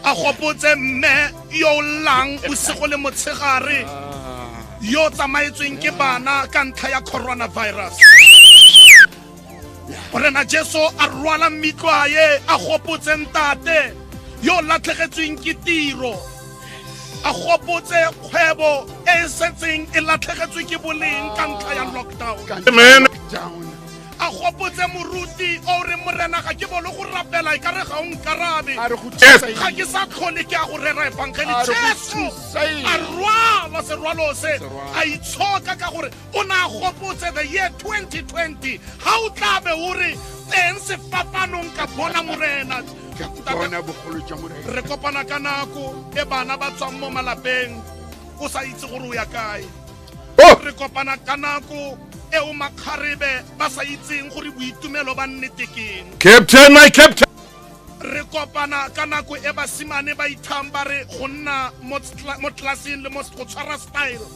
A gopotse mme yo lang bosigo le motshegare yo tsamaetsweng ke bana ka ntlha ya coronavirus. Morena Jesu a rwala mitwa ye a gopotse ntate yo latlhegetsweng ke tiro. A gopotse kgwebo e setseng e latlhegetswe ke boleng ka ntlha ya lockdown. Amen. A gopotse moruti o re morena ga ke bolo go rapela ka re ga o nkarabe. Yes. Ga ke sa tlhole ke a go rera evangeli Jesu a rwala serwalo se a itshoka ka gore o na gopotse the year 2020 ha o tla be o re teng sefapanong ka bona morena. Re kopana ka nako e bana ba tswang mo malapeng o sa itse gore o ya kae. Re kopana ka nako e o makgarebe ba sa itseng gore boitumelo ba nnete keng. Captain, my captain. Re kopana ka nako e basimane ba ithamba re go nna mo tlaseng le mo go tshwara style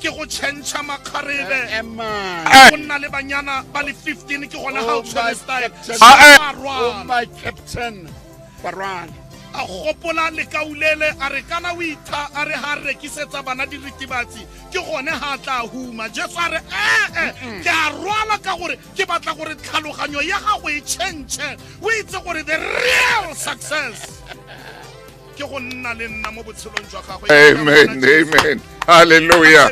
ke go change makgarebe go nna le banyana ba le 15 ke gona ha o tshwara style. Oh my captain Barwan. A gopola le kaulele a re kana o itha a re ha rekisetsa bana diritibatsi ke gone ha tla huma. Jesu a re ke a rwala ka gore ke batla gore tlhaloganyo ya gago e change o itse gore the real success ke go nna le nna mo botshelong jwa gago. Amen. Amen. Hallelujah.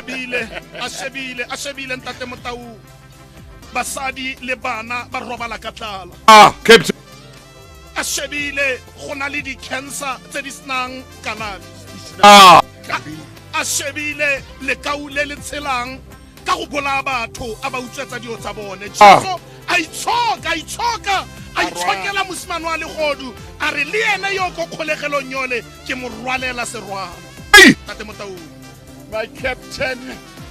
A shebile ntate Motau basadi le bana ba robala ka tlala. Captain. A shebile go na le di-cancer tse di senang kalafi. A shebile le kaule le tshelang ka go bolaya batho a ba utswetsa dio tsa bone. Jesu a itshoka a itshokela mosimane wa legodu a re le ene yo go kgolegelong yole ke mo rwalela serwalo. Tate Motau. My captain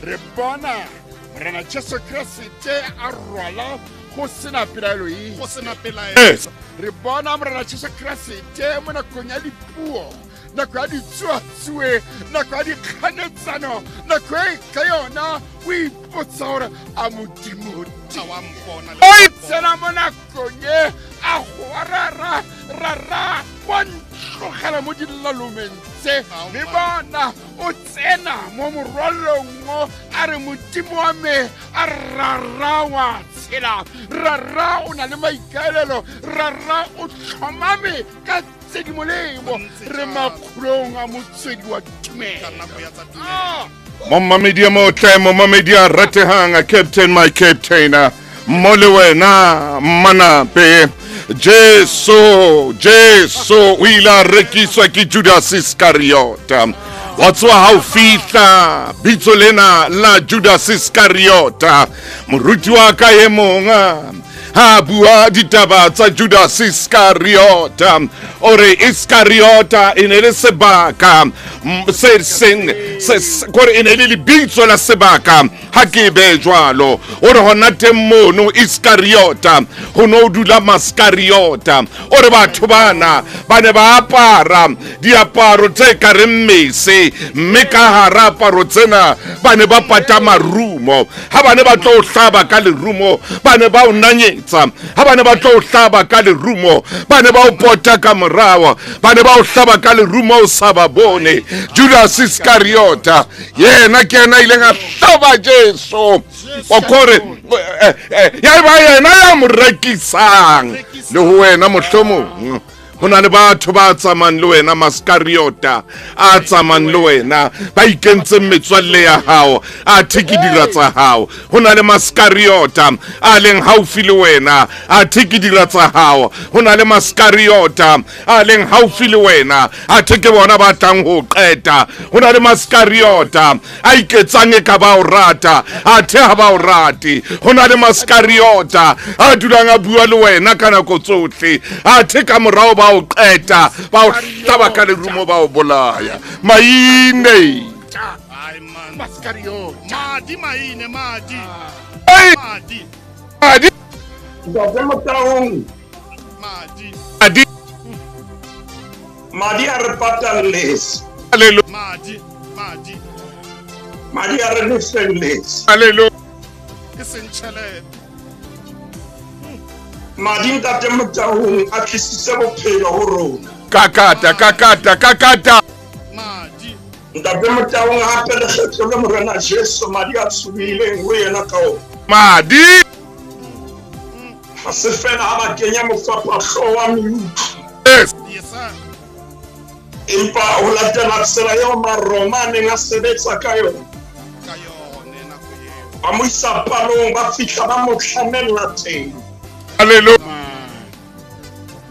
Rebona Morena Jesu Kriste a rwala go sena pelaelo e. Go sena pelaelo. Yes. Re bona Morena Jesu Kriste mo nakong ya dipuo, nako ya ditsuatsue, nako ya dikganetsano, nako e ka yona o ipotsa gore a Modimo tsena mo nakong e a go rara wa ntlogela mo dilalomeng tse le bona o tsena mo morwalong mo a re Modimo wa me a rara wa tshela rara o na le maikaelelo rara o tlhomame ka tsedimolemo re makgulong a motswedi wa tumelo. Mamamedi a ratehang Captain, my captain. Mole wena manape Jesu o ila rekiswa ke Judas Iscariot. Watswa ha o fihla bitso lena la Judas Iscariot moruti wa ka e monga ha bua ditaba tsa Judas Iscariot ore Iscariot ene le sebaka gore ene le bitso la sebaka ha ke be jwalo ore hona temono Iscariot ho no dula Mascariot ore batho bana bane ba apara diaparo tse ka re mmese mme ka hara aparo tsena bane ba pata marumo ha bane ba tlo hlaba ka lerumo bane ba unanyetsa ha bane ba tlo hlaba ka lerumo bane ba o pota ka morawa bane ba o hlaba ka lerumo o sa ba bone Judas Iscariot yena ke ena ile nga hlaba Jesu o kore ya ba yena ya morekisang le ho wena mohlomo hona le batho ba tsamang le wena Mascariota a tsamang le wena ba ikentse metswalle ya hao a thiki dira tsa hao hona le Mascariota a leng haufi le wena a thiki dira tsa hao hona le Mascariota a leng haufi le wena a theke bona ba tlang ho qeta hona le Mascariota a iketsang ka ba o rata a the ha ba o rati hona le Mascariota a dulang a bua le wena ka nako tsohle a theka morao ba o qeta ba o hlaba ka lerumo ba o bolaya maine madi maine madi Ai! madi Madi! Ntate Motaung, madi Madi! madi a re patalletse. Hallelujah! Madi a re lefelletse. Hallelujah! ke sentšhelete Madi ntate Motaung a tlisitse bophelo ho rona. Kakata! madi Ntate Motaung hape lekgetlo le Morena Jesu madi a tshobileng ho yena ka ona. Madi! Ha se fela ha ba kenya mofapahlo wa meutlwa. Yes! yes sir Empa ho latela tsela eo Maroma a neng a sebetsa ka yona. ka yone nako eo Ba mo isa palong ba fihla ba mo tlamella teng. Hallelujah!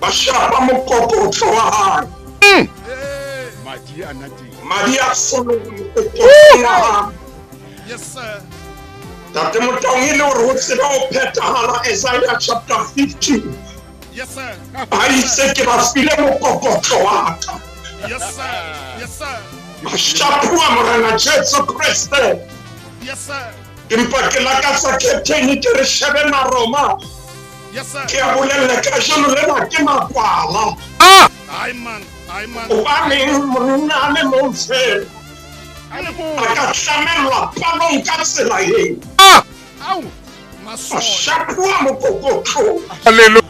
Ba shapa mokokotlo wa hae. Madi a solong wa hae. yes sir Ntate Motaung ile hore ho tseba ho phethahala Isaiah chapter 15. yes sir Ba itse ke ba file mokokotlo wa ka. yes sir Ba shapua Morena Jesu Kriste. yes sir Empa ke lakatsa Captain ke re shebe Maroma. yes sir Ke a bolella ka jeno lena ke makwala. Ah! ai man Hobaneng monna le montshe a ka tlamelwa palong ka tsela eo. Ah! Ba masoda shapua mokokotlo. Hallelujah!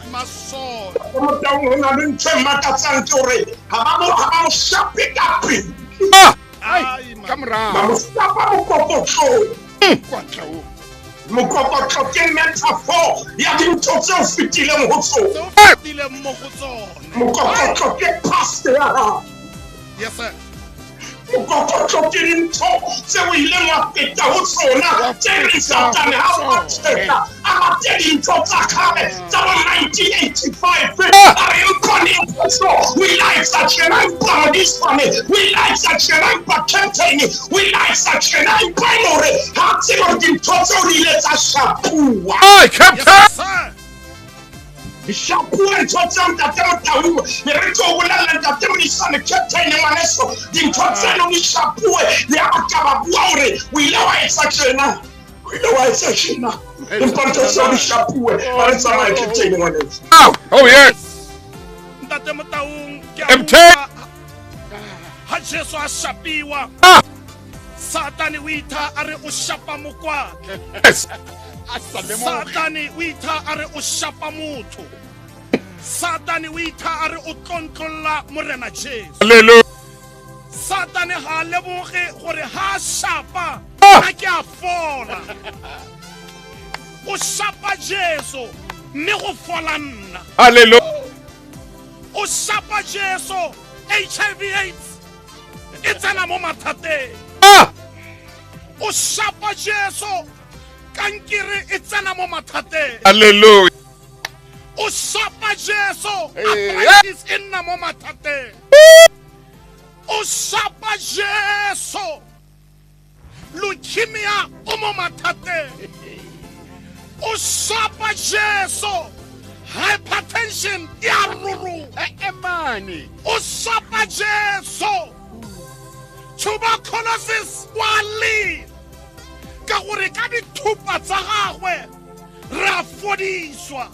Motaung ho na le ntho e makatsang ke hore ha ba mo shape ka pele. Ah! ai man Ba mo shapa mokokotlo. Mokokotlo ke metaphor ya dintho tse o fetileng ho tsona. so fetile mo go tsone Mokokotlo ke past ya hao. yes sir Mokokotlo ke dintho tse o ileng wa feta ho tsona tse re Satane ha o tsheka a mate dintho tsa kgale tsa bo 1985. A re mpone potso we like such an empower this one we like such an empower captain we like such an empower ha tsebo dintho tse o ile tsa shapua. Ah! Captain! yes sir Shapua ntho tsa Ntate Motaung ne re tlo bolela Ntate Moisane captain ngwaneso dintho tseno di shapue le a ka ba bua hore o ile wa etsa tjena empa ntho tseo di shapue ba re tsamaya captain ngwaneso. Oh yes! ntate Motaung ke MT! ha Jesu a shapiwa Ah! Satane o itha a re o shapa mokwatla Yes! Satane o itha a re o shapa motho Satane o itha a re o tlontlolla Morena Jesu Hallelujah! Satane ha leboge gore ha shapa Ah! a ke a fola o shapa Jesu mme go fola nna Hallelujah! o shapa Jesu HIV AIDS e tsena mo mathateng Ah! o shapa Jesu kankere e tsena mo mathateng Hallelujah! o shapa Jesu Hey, arthritis e nna mo mathateng o shapa Jesu leukemia o mo mathateng o shapa Jesu hypertension ya ruru o shapa Jesu tuberculosis wa le ka gore ka dithupa tsa gagwe re a fodiswa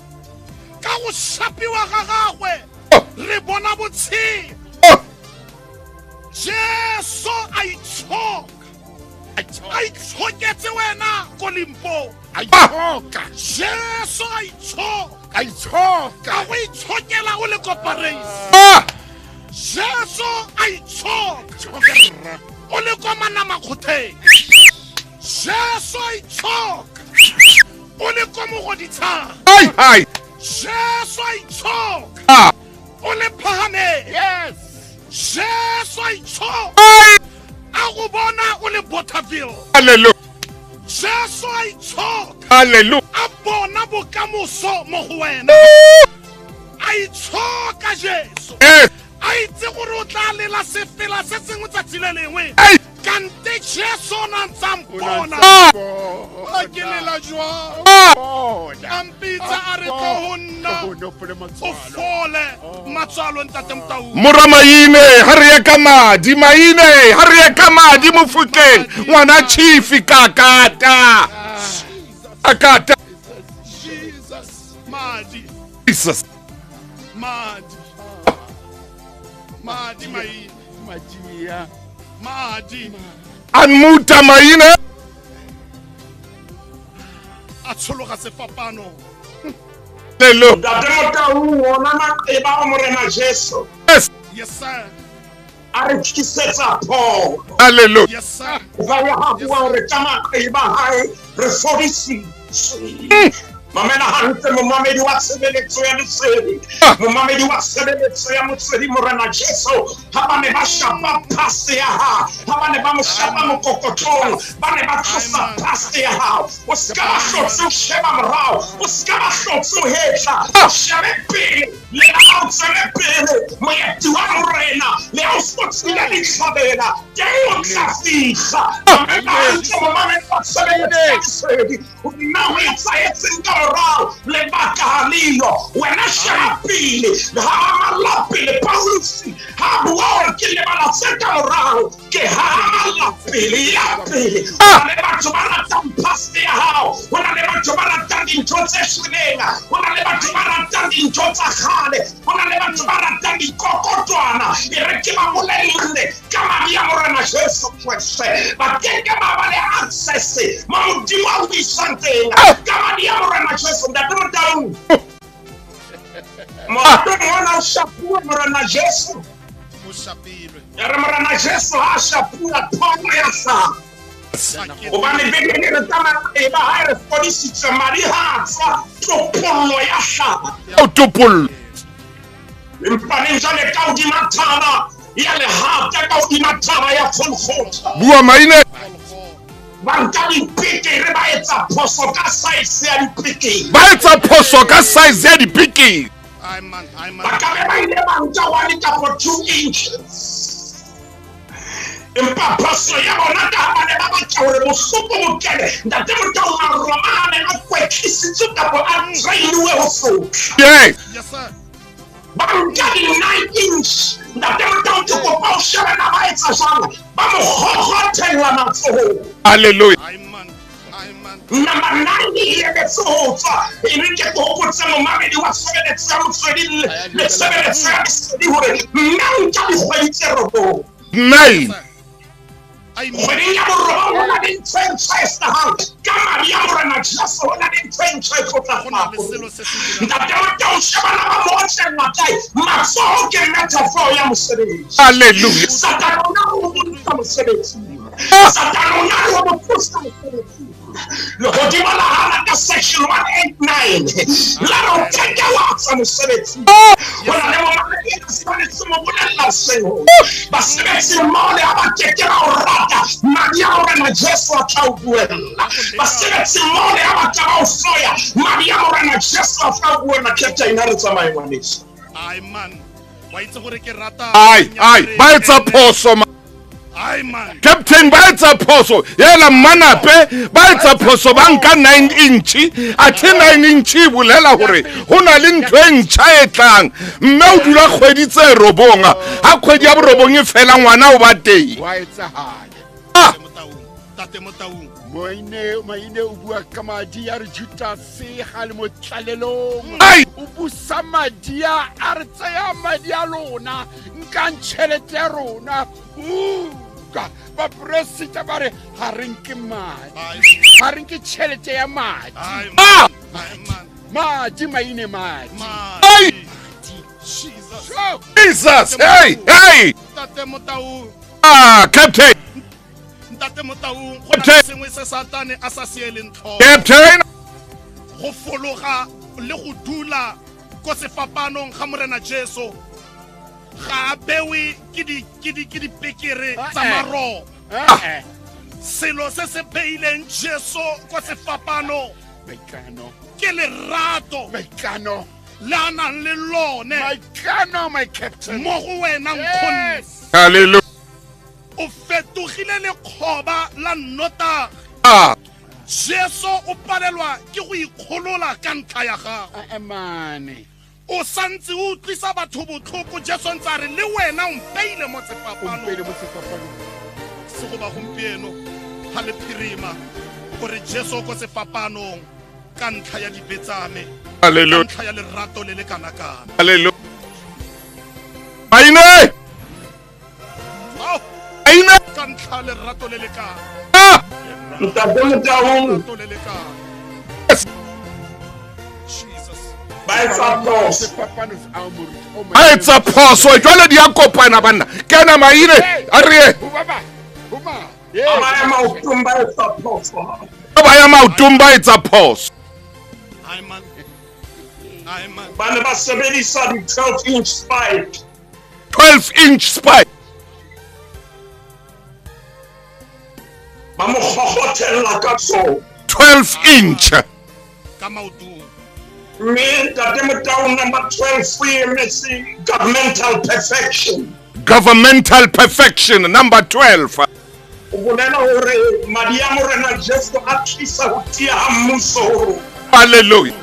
ka go shapiwa ga gagwe re bona botshelo Oh! Jesu a itshoketse wena ko Limpopo Jesu a itshoka ka go itshokela o le koparase Ah! Jesu a itshoka o le kwa Manamakgotheng Jesu a itshoka o le kwa Mogoditshang Hi! Hi! Jesu a itshoka Ah! o le Phahameng Jesu a itshoka Hi! a go bona o le Bothaville Hallelujah! Jesu a itshoka Hallelujah! a bona bokamoso mo go wena a itshoka Jesu Yes! a itse gore o tla lela sefela se sengwe tsatsi le lengwe Hey! kante Jesu na ntsampona a ke lela jwang a mpitsa a re ko ho nna o fole matswalo ntate Motaung. Moramaine ha re ya ka madi maine ha re ya ka madi Mofokeng ngwana chief kakata akata Madi Jesus Madi mai Madi anmuta maine a tshologa sefapano. lelo Ntate Motaung wona maqeba a Morena Jesu yes Yes sir, a re tlisetsa pholo. hallelujah yes sir. Ba ya ha bua re ka maqeba hae re fodisitswe. Mamela hantle momamedi wa tshebeletso ya lesedi, momamedi wa tshebeletso ya motswedi Morena Jesu, ha ba ne ba shapa pase ya ha, ha ba ne ba mo shapa mokokotong, ba ne ba tlosa pase ya ha. O ska ba hlotse o sheba morao, o ska ba hlotse o hetla, o shebe pele, le ha o tswele pele, moeti wa morena, le ha o sotsile ditlhabela, ke o tla fitlha. Mamela hantle momamedi wa tshebeletso ya lesedi, o nna o etsahetseng ka morao lebaka halilo wena sheba pele ha mala pele Paulus ha bua hore ke lebala tse ka morao ke ha mala pele ya pele hona le batho ba ratang past ya hao hona le batho ba ratang dintho tse shwenenga hona le batho ba ratang dintho tsa kgale hona le batho ba ratang dikokotwana e re ke ba bolelle ka madi a Morena Jesu Kriste ba keke ba ba le access mo modimo a buisang teng ka madi a Morena Jesu Ntate Motaung mona shapua Morena Jesu Mo shapilwe. ya re Morena Jesu ha shapua pholo ya sa o ba ne bebele re tama e ba ha re fodisitswe madi ha tswa topollo ya hlaba autopol empa le jale ka hodima thaba ya le hata ka hodima thaba ya Golgotha bua maine banka dipikere ba etsa phoso ka size ya dipikere ba etsa phoso ka size ya dipiki Ai man. ba ka be ba ile ba nka 1 kapo 2 inches empa phoso ya bona ka ba ne ba batla hore bohloko bo kene Ntate Motaung a romane a kwetlisitswe kapo a trainiwe ho fotla yes Yes sir. banka di 9 inch Ntate Motaung ke kopa o shebe na ba etsa jwang ba mo kgokgothella matsohong hallelujah Ai man. Number 9 ile betsotswa ene ke go botsa momamedi wa tshebeletso ya motswedi le tshebeletso ya lesedi hore nna nka dikgwedi tse robong 9 Ai kgweding ya borobong ho na le ntho e ntjha e hlahang ka madi a Morena Jesu ho na le ntho e ntjha e gona le tlotlafako selo se se dirang. Ntate Motaung shebana ba mo otlella kae matsoho ke metaphor ya mosebetsi hallelujah Satana o na ho bontsha mosebetsi Satana o na ho bontsha mosebetsi le hodimo la hana ka section 189 la ro teka watsa mosebetsi hona le momamedi a tshwanetse mo bolella seo basebetsi mole a ba kekela ho rata madi a Morena Jesu a tla o buella basebetsi mole a ba tla o soya madi a Morena Jesu a tla o buella captain ha re tsamaye ngwaneso Ai man. Wa itse gore ke rata. ai ba etsa phoso Ai man. captain ba etsa phoso yela manape ba etsa phoso ba nka 9 inch a the 9 inch bulela hore hona le ntho e ntjha e tlang mme o dula kgwedi tse robonga ha kgwedi ya borobong e fela ngwana o ba teng wa etsagala Tate Motaung. maine o bua ka madi a re Judase ga le mo tlalelong ai o busa madi a re tsaya madi a lona nkang tšhelete ya rona ka ba presidente ba re ga re nke madi ga re nke tšhelete ya madi Ai ah man. madi maine madi ai Jesus. Jesus hey Tate Motaung. captain Ntate Motaung go na le sengwe se Satane a sa seeleng tlhogo. captain Go fologa le go dula ko sefapanong ga Morena Jesu ga bewe ke di pekere tsa maro. Selo se se beileng Jesu ko sefapano maikano ke lerato maikano la nang le lone maikano my captain mo go wena nkgonne. hallelujah o fetogile lekgoba la nnota Jesu o palelwa ke go ikgolola ka ntlha ya gago mane o santse o utlwisa batho botlhoko Jesu ntse a re le wena o mpeile mo tsefapano se go ba gompieno ga le phirima gore Jesu ko sefapanong ka ntlha ya dibetsame Hallelujah. ka ntlha ya lerato le le kana-kana Hallelujah. Aine! Aine! ka ntlha ya lerato le le kana Ntate Motaung, lerato le le kana Jesus ba etsa phoso. Ha etsa phoso jwale di a kopana banna kena maine a re A maemong ba etsa phoso. ba ya maotong ba etsa phoso Aiman Ba ne ba sebedisa di 12-inch spike. 12-inch spike Ba mo kgokhotella ka tsona. 12-inch ka maotong Mme Ntate Motaung number 12 o emetse governmental perfection. governmental perfection number 12 O bolela hore madi a morena Jesu a tlisa ho tia ha mmuso. hallelujah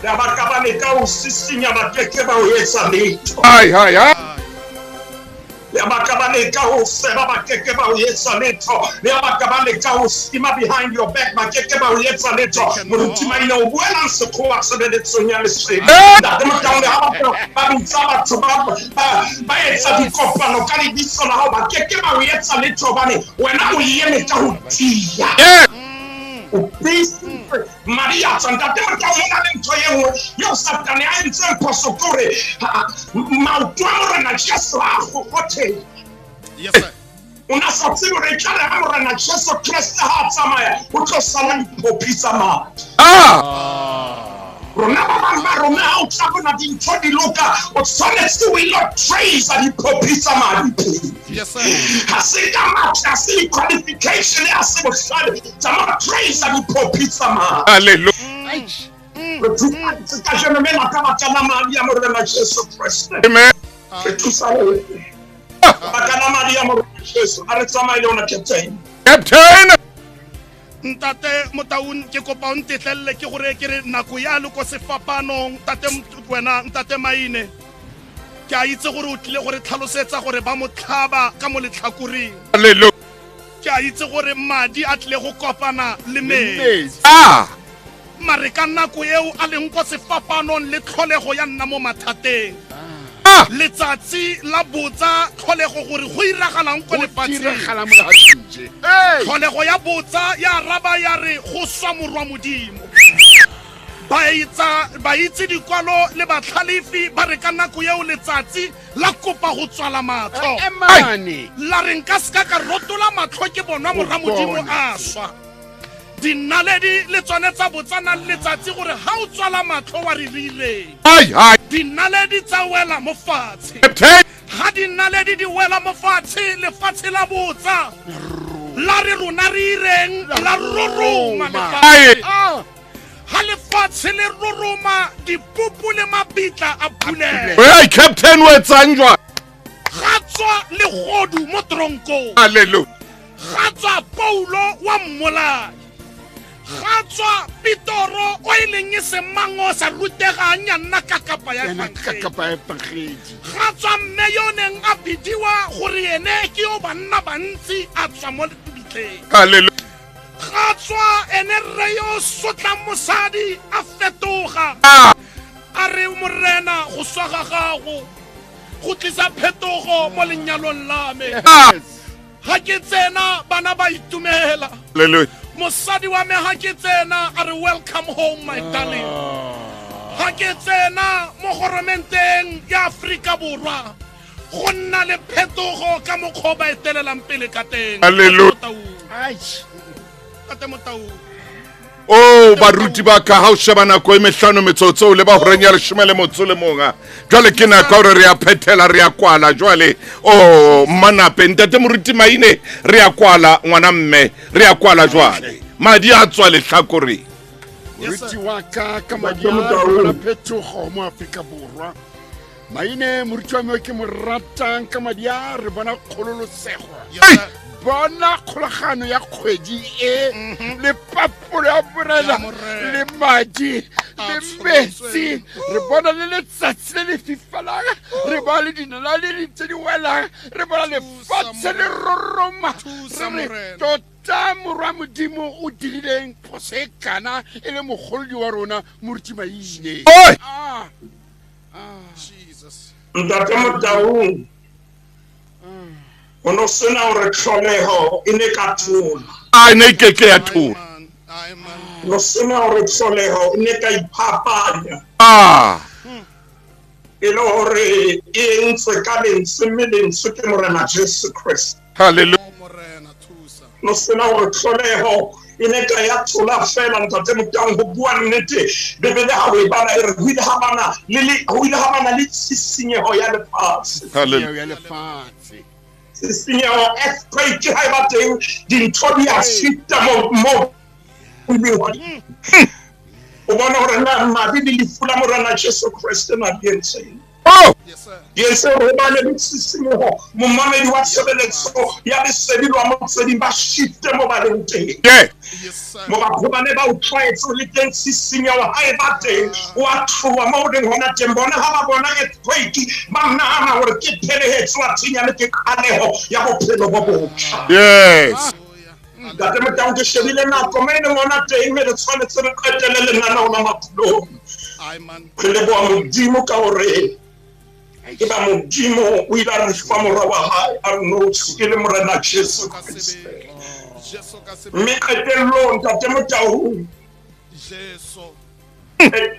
Le ba ka ba le ka ho sisinya ba keke ba ho etsa letho. hai Le ba ka ba le ka ho seba ba keke ba ho etsa letho. Le ba ka ba le ka ho stima behind your back ba keke ba ho etsa letho. Moruti maina o buela se khoa sebeletsong ya lesedi. Ntate Motaung le ha ba bitsa batho ba etsa dikopano ka lebitso la hao ba keke ba ho etsa letho bane wena o eme ka ho tia. Maria Santa Motaung le ntho e nngwe yo Satane a ntse phoso kore maoto a morena Jesu a go gothela. yes sir Una sa tsebo re tla re morena Jesu Kriste ha tsamaya o tlo sala dipopi tsa madi. Rona ba bang rona ha o tla bona dintho di loka o tshwanetse o ilo trace a dipopi tsa madi. yes sir Ha se ka matla se qualification ya se bohlale tsa ma trace a dipopi tsa madi. hallelujah Ka jeno me la ka batla madi ya morena Jesu Kriste. amen Ke thusa le. Ba kana madi ya morena Jesu a re tsamaile ona captain. captain Ntate Motaung ke kopa o ntetlelle ke gore ke re nako ya le ko sefapanong ntate Maine ke a itse gore o tlile gore tlhalosetsa gore ba mo tlhaba ka mo letlhakoreng hallelujah ke a itse gore madi a tlile go kopana le metsi mare ka nako eo a leng ko sefapanong le tlholego ya nna mo mathateng letsatsi la botsa tlholego gore go iragalang ko lefatsheng tlholego ya botsa ya raba ya re go swa morwa modimo ba itse dikwalo le batlhalefi ba re ka nako eo letsatsi la kopa go tswala matlho la re nka seka ka rotola matlho ke bonwa morwa modimo a swa dinaledi le tsone tsa botsana letsatsi gore ha o tswala matlho wa re rileng dinaledi tsa wela mo fatshe ha dinaledi di wela mo fatshe lefatshe la botsa la re rona re ireng la roroma lefatshe ha lefatshe le roroma dipupu le mabitla a phulela captain o etsang jwa ga tswa legodu mo tronkong hallelujah ga tswa Paulo wa mmolai ga tswa Pitoro o ileng semango sa rutegang ya nna ka kapa ya pagedi ga tswa mme yo neng a bidiwa gore ene ke yo banna bantsi a tswa mo bitleng hallelujah ga tswa ene re yo sotla mosadi a fetoga a re morena go swa ga gago go tlisa phetogo mo lenyalong la me ha ke tsena bana ba itumela hallelujah mosadi wa me ha ke tsena a re welcome home my darling ha ke tsena mo goromenteng ya Afrika Borwa go nna le phetogo ka mokgoba etelelang pele ka teng hallelujah Tate Motaung baruti ba ka ha o sheba nako e mehlano metsotso le ba ho renya leshome le motso le monga jwale ke na ka re a phethela re a kwala jwale manape ntate moruti Maine re a kwala ngwana mme re a kwala jwale madi a tswa letlhakoreng moruti wa ka madi a phetogo mo Afrika Borwa maine moruti wa me ke mo ratang ka madi a re bona kgololosego Yes, sir. bona kgolagano ya kgwedi le papolo ya borena Ya morena. le madi le Absolutely. metsi re bona le letsatsi le le fifalang re bona le dinala le dintse di welang re bona lefatshe le roroma Thusa re re morena. tota morwa modimo o dirileng phoso e kana e le mogolodi wa rona moruti maine Oi! Jesus. Ntate Motaung o no sena hore tlholeho e ne ka thola a ne ke ya thola Amen. no sena hore tlholeho e ne ka iphapanya e le hore e entswe ka lentswe mme lentswe ke morena Jesu Kriste hallelujah Oh, morena, thusa. no sena hore tlholeho e ne ka ya thola fela Ntate Motaung ho bua nnete bebele ha o e bala e re ho ile ha bana le tshisinyeho ya lefatshe hallelujah ya lefatshe tshisinyeho earthquake ha e ba teng dintho di a shita mo o bona hore na madi di lefu la morena Jesu Kriste na di entseng oh Yes, sir. Yes, re ba le tshisinyeho momamedi wa tshebeletso ya lesedi lwa motsweding ba shite mo ba leng teng yeah Yes, sir. mo batho ba ne ba utlwaetse le teng tshisinyeho ha e ba teng wa tloha mo o leng hona teng bona ha ba bona earthquake ba nahana hore ke phelehetso wa thinya le ke kaleho ya bophelo bo botjha yes Hallelujah. Ntate Motaung ke shebile nako me ne ngwana teng me re tshwanetse re qetele lenaneo la maphelong Amen. re leboha modimo ka hore e ba modimo o ile a re fa morwa wa hae a re notshi ke le morena Jesu Ka Kriste sebe. Jesu ka sebe. mme qetellong Ntate Motaung Jesu.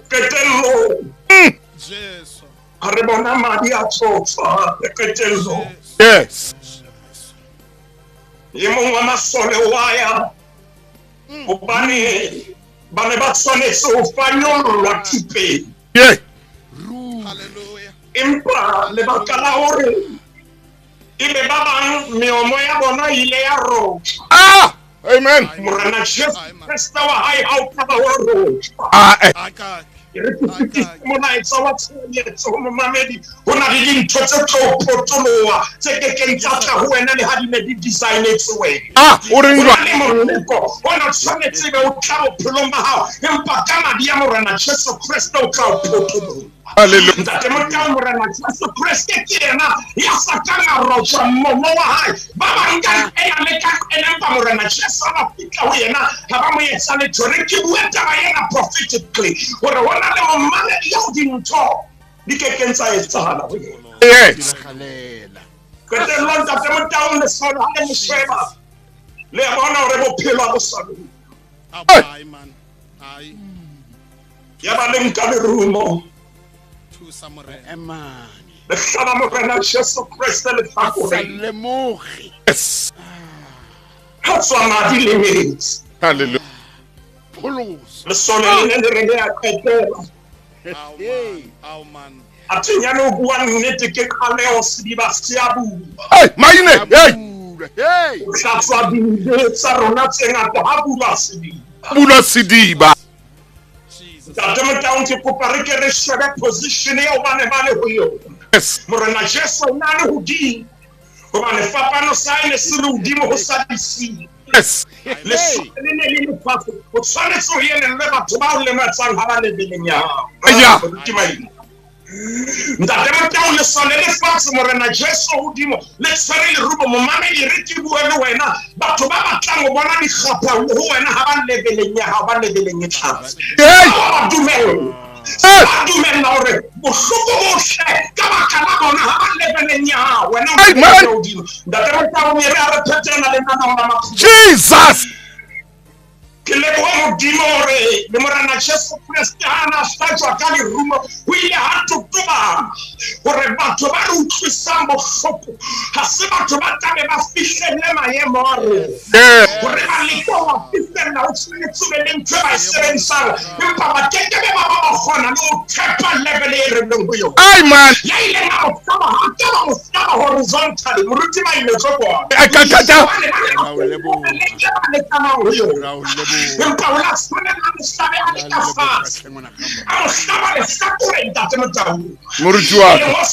qetellong Jesu. ha re bona madi a tsotsa qetellong yes ye mong wa masole wa ya hobane ba ne ba tshwanetse ho fanyollwa thupeng yeah Hallelujah. empa lebaka la hore ebe ba bang meomo ya bona ile ya rotha amen morena Jesu Kriste wa hae ha o ka ba wa rotha Aka. molaetsa wa tshenyetso ho momamedi ho na le dintho tse tlo potoloha tse kekeng tsa tla ho wena le ha di ne di designetse wena o reng jwa le moleko ona tshwanetse be o tla bophelong ba hao empa ka madi ya morena Jesu Kriste o tla o potoloha hallelujah Ntate Motaung morena Jesu Kriste ke yena ya sakana rotsha momo wa hae ba ba nka ena le ka ena ba morena Jesu ba fitla ho yena ha ba mo etsa le tore ke bua taba yena prophetically hore wona le momamedi ya dintho di kekeng tsa etsahala ho yena yes galela qetellong Ntate Motaung le sona ha le mosheba le bona hore bophelo a bo salong Amen. Ai. ya ba le nka lerumo Thusa morena. emane le hlaba morena Jesu Kriste le sa tlhakoreng lemoge yes ha tswa madi le metsi hallelujah pholoso le sone le ne re le a qetela Au man. a tenyane o bua nnete ke kaleo sediba se a bua hey maine hey hey o hlatswa dile tsa rona tse ngata ha bua sediba bula sidiba Jesus. Ntate Motaung ke kopa re ke re shebe position eo ba ne ba le ho yona yes morena Jesu o na le hodimo hobane fapano sa ene se le hodimo ho sa disile yes le sone ne le lefatshe o tshwanetse ho elellwe batho ba o lematsang ha ba lebeleng ya hao Aya. Moruti Maina. Ntate Motaung le sone lefatshe morena Jesu hodimo le tshwere lerumo momamedi re ke bue le wena batho ba batlang ho bona dikgapha ho wena ha ba lebeleng ya hao ba lebeleng e tlase hey ba dumela ba dumela hore bohloko bohle ka baka la bona ha ba lebeleng ya hao wena o Amen. lebeleng hodimo Ntate Motaung e re a re phetela le nana ona makhutlo jesus ke leboha modimo hore le morena Jesu Kriste ha na hlatswa ka lerumo o ile ha totobana hore batho ba re utlwisang bohloko ha se batho ba tlabe ba fihlelle maemo a rona yeah hore ba leka ho fihlella o tshwanetse be le ntho ba e sebedisang empa ba kekebe ba kgona le ho thepa level e re leng ho yona amen ya ile na o hlaba ha ka ba o hlaba horizontally moruti ba ile tsokwa ra o leboha empa o la tshwanela le hlabe a le ka fatshe a o hlaba lehlakoreng ntate Motau moruti wa ka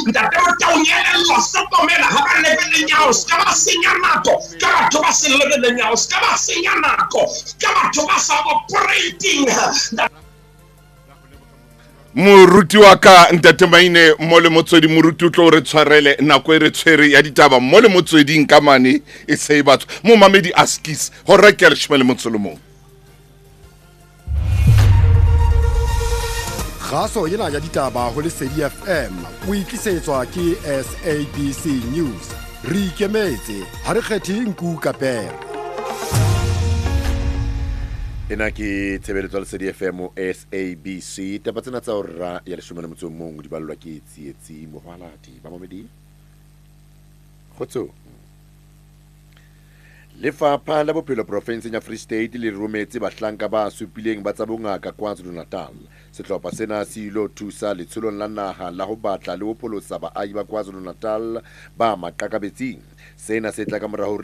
ntate Motau nyelella hlokomela ha ba lebeleng ya hao ska ba senya nako ka batho ba se lebeleng ya hao ska ba senya nako ka batho ba sa operating moruti wa ka ntate Maine mo le motswedi moruti o tlo re tshwarele nako e re tshwere ya ditaba mo le motsweding ka mane e sei batho mo mamedi askis ho rekela shimele motsolomo Kgaso ena ya ditaba ho Lesedi FM o itlisetswa ke SABC News re ikemetse ha re kgethe nku ka pere ena ke tshebeletso ya Lesedi FM SABC taba tsena tsa hora ya 11 di ballwa ke tsietsi mohaladi ba mamedi khotso Lefapha la bophelo provinseng ya Free State le rometse bahlanka ba supileng ba tsa bongaka KwaZulu-Natal. Sehlopha sena se ilo thusa letsholong la naha la ho batla le ho pholosa baahi ba KwaZulu-Natal ba maqakabetsing. Sena se tla ka morao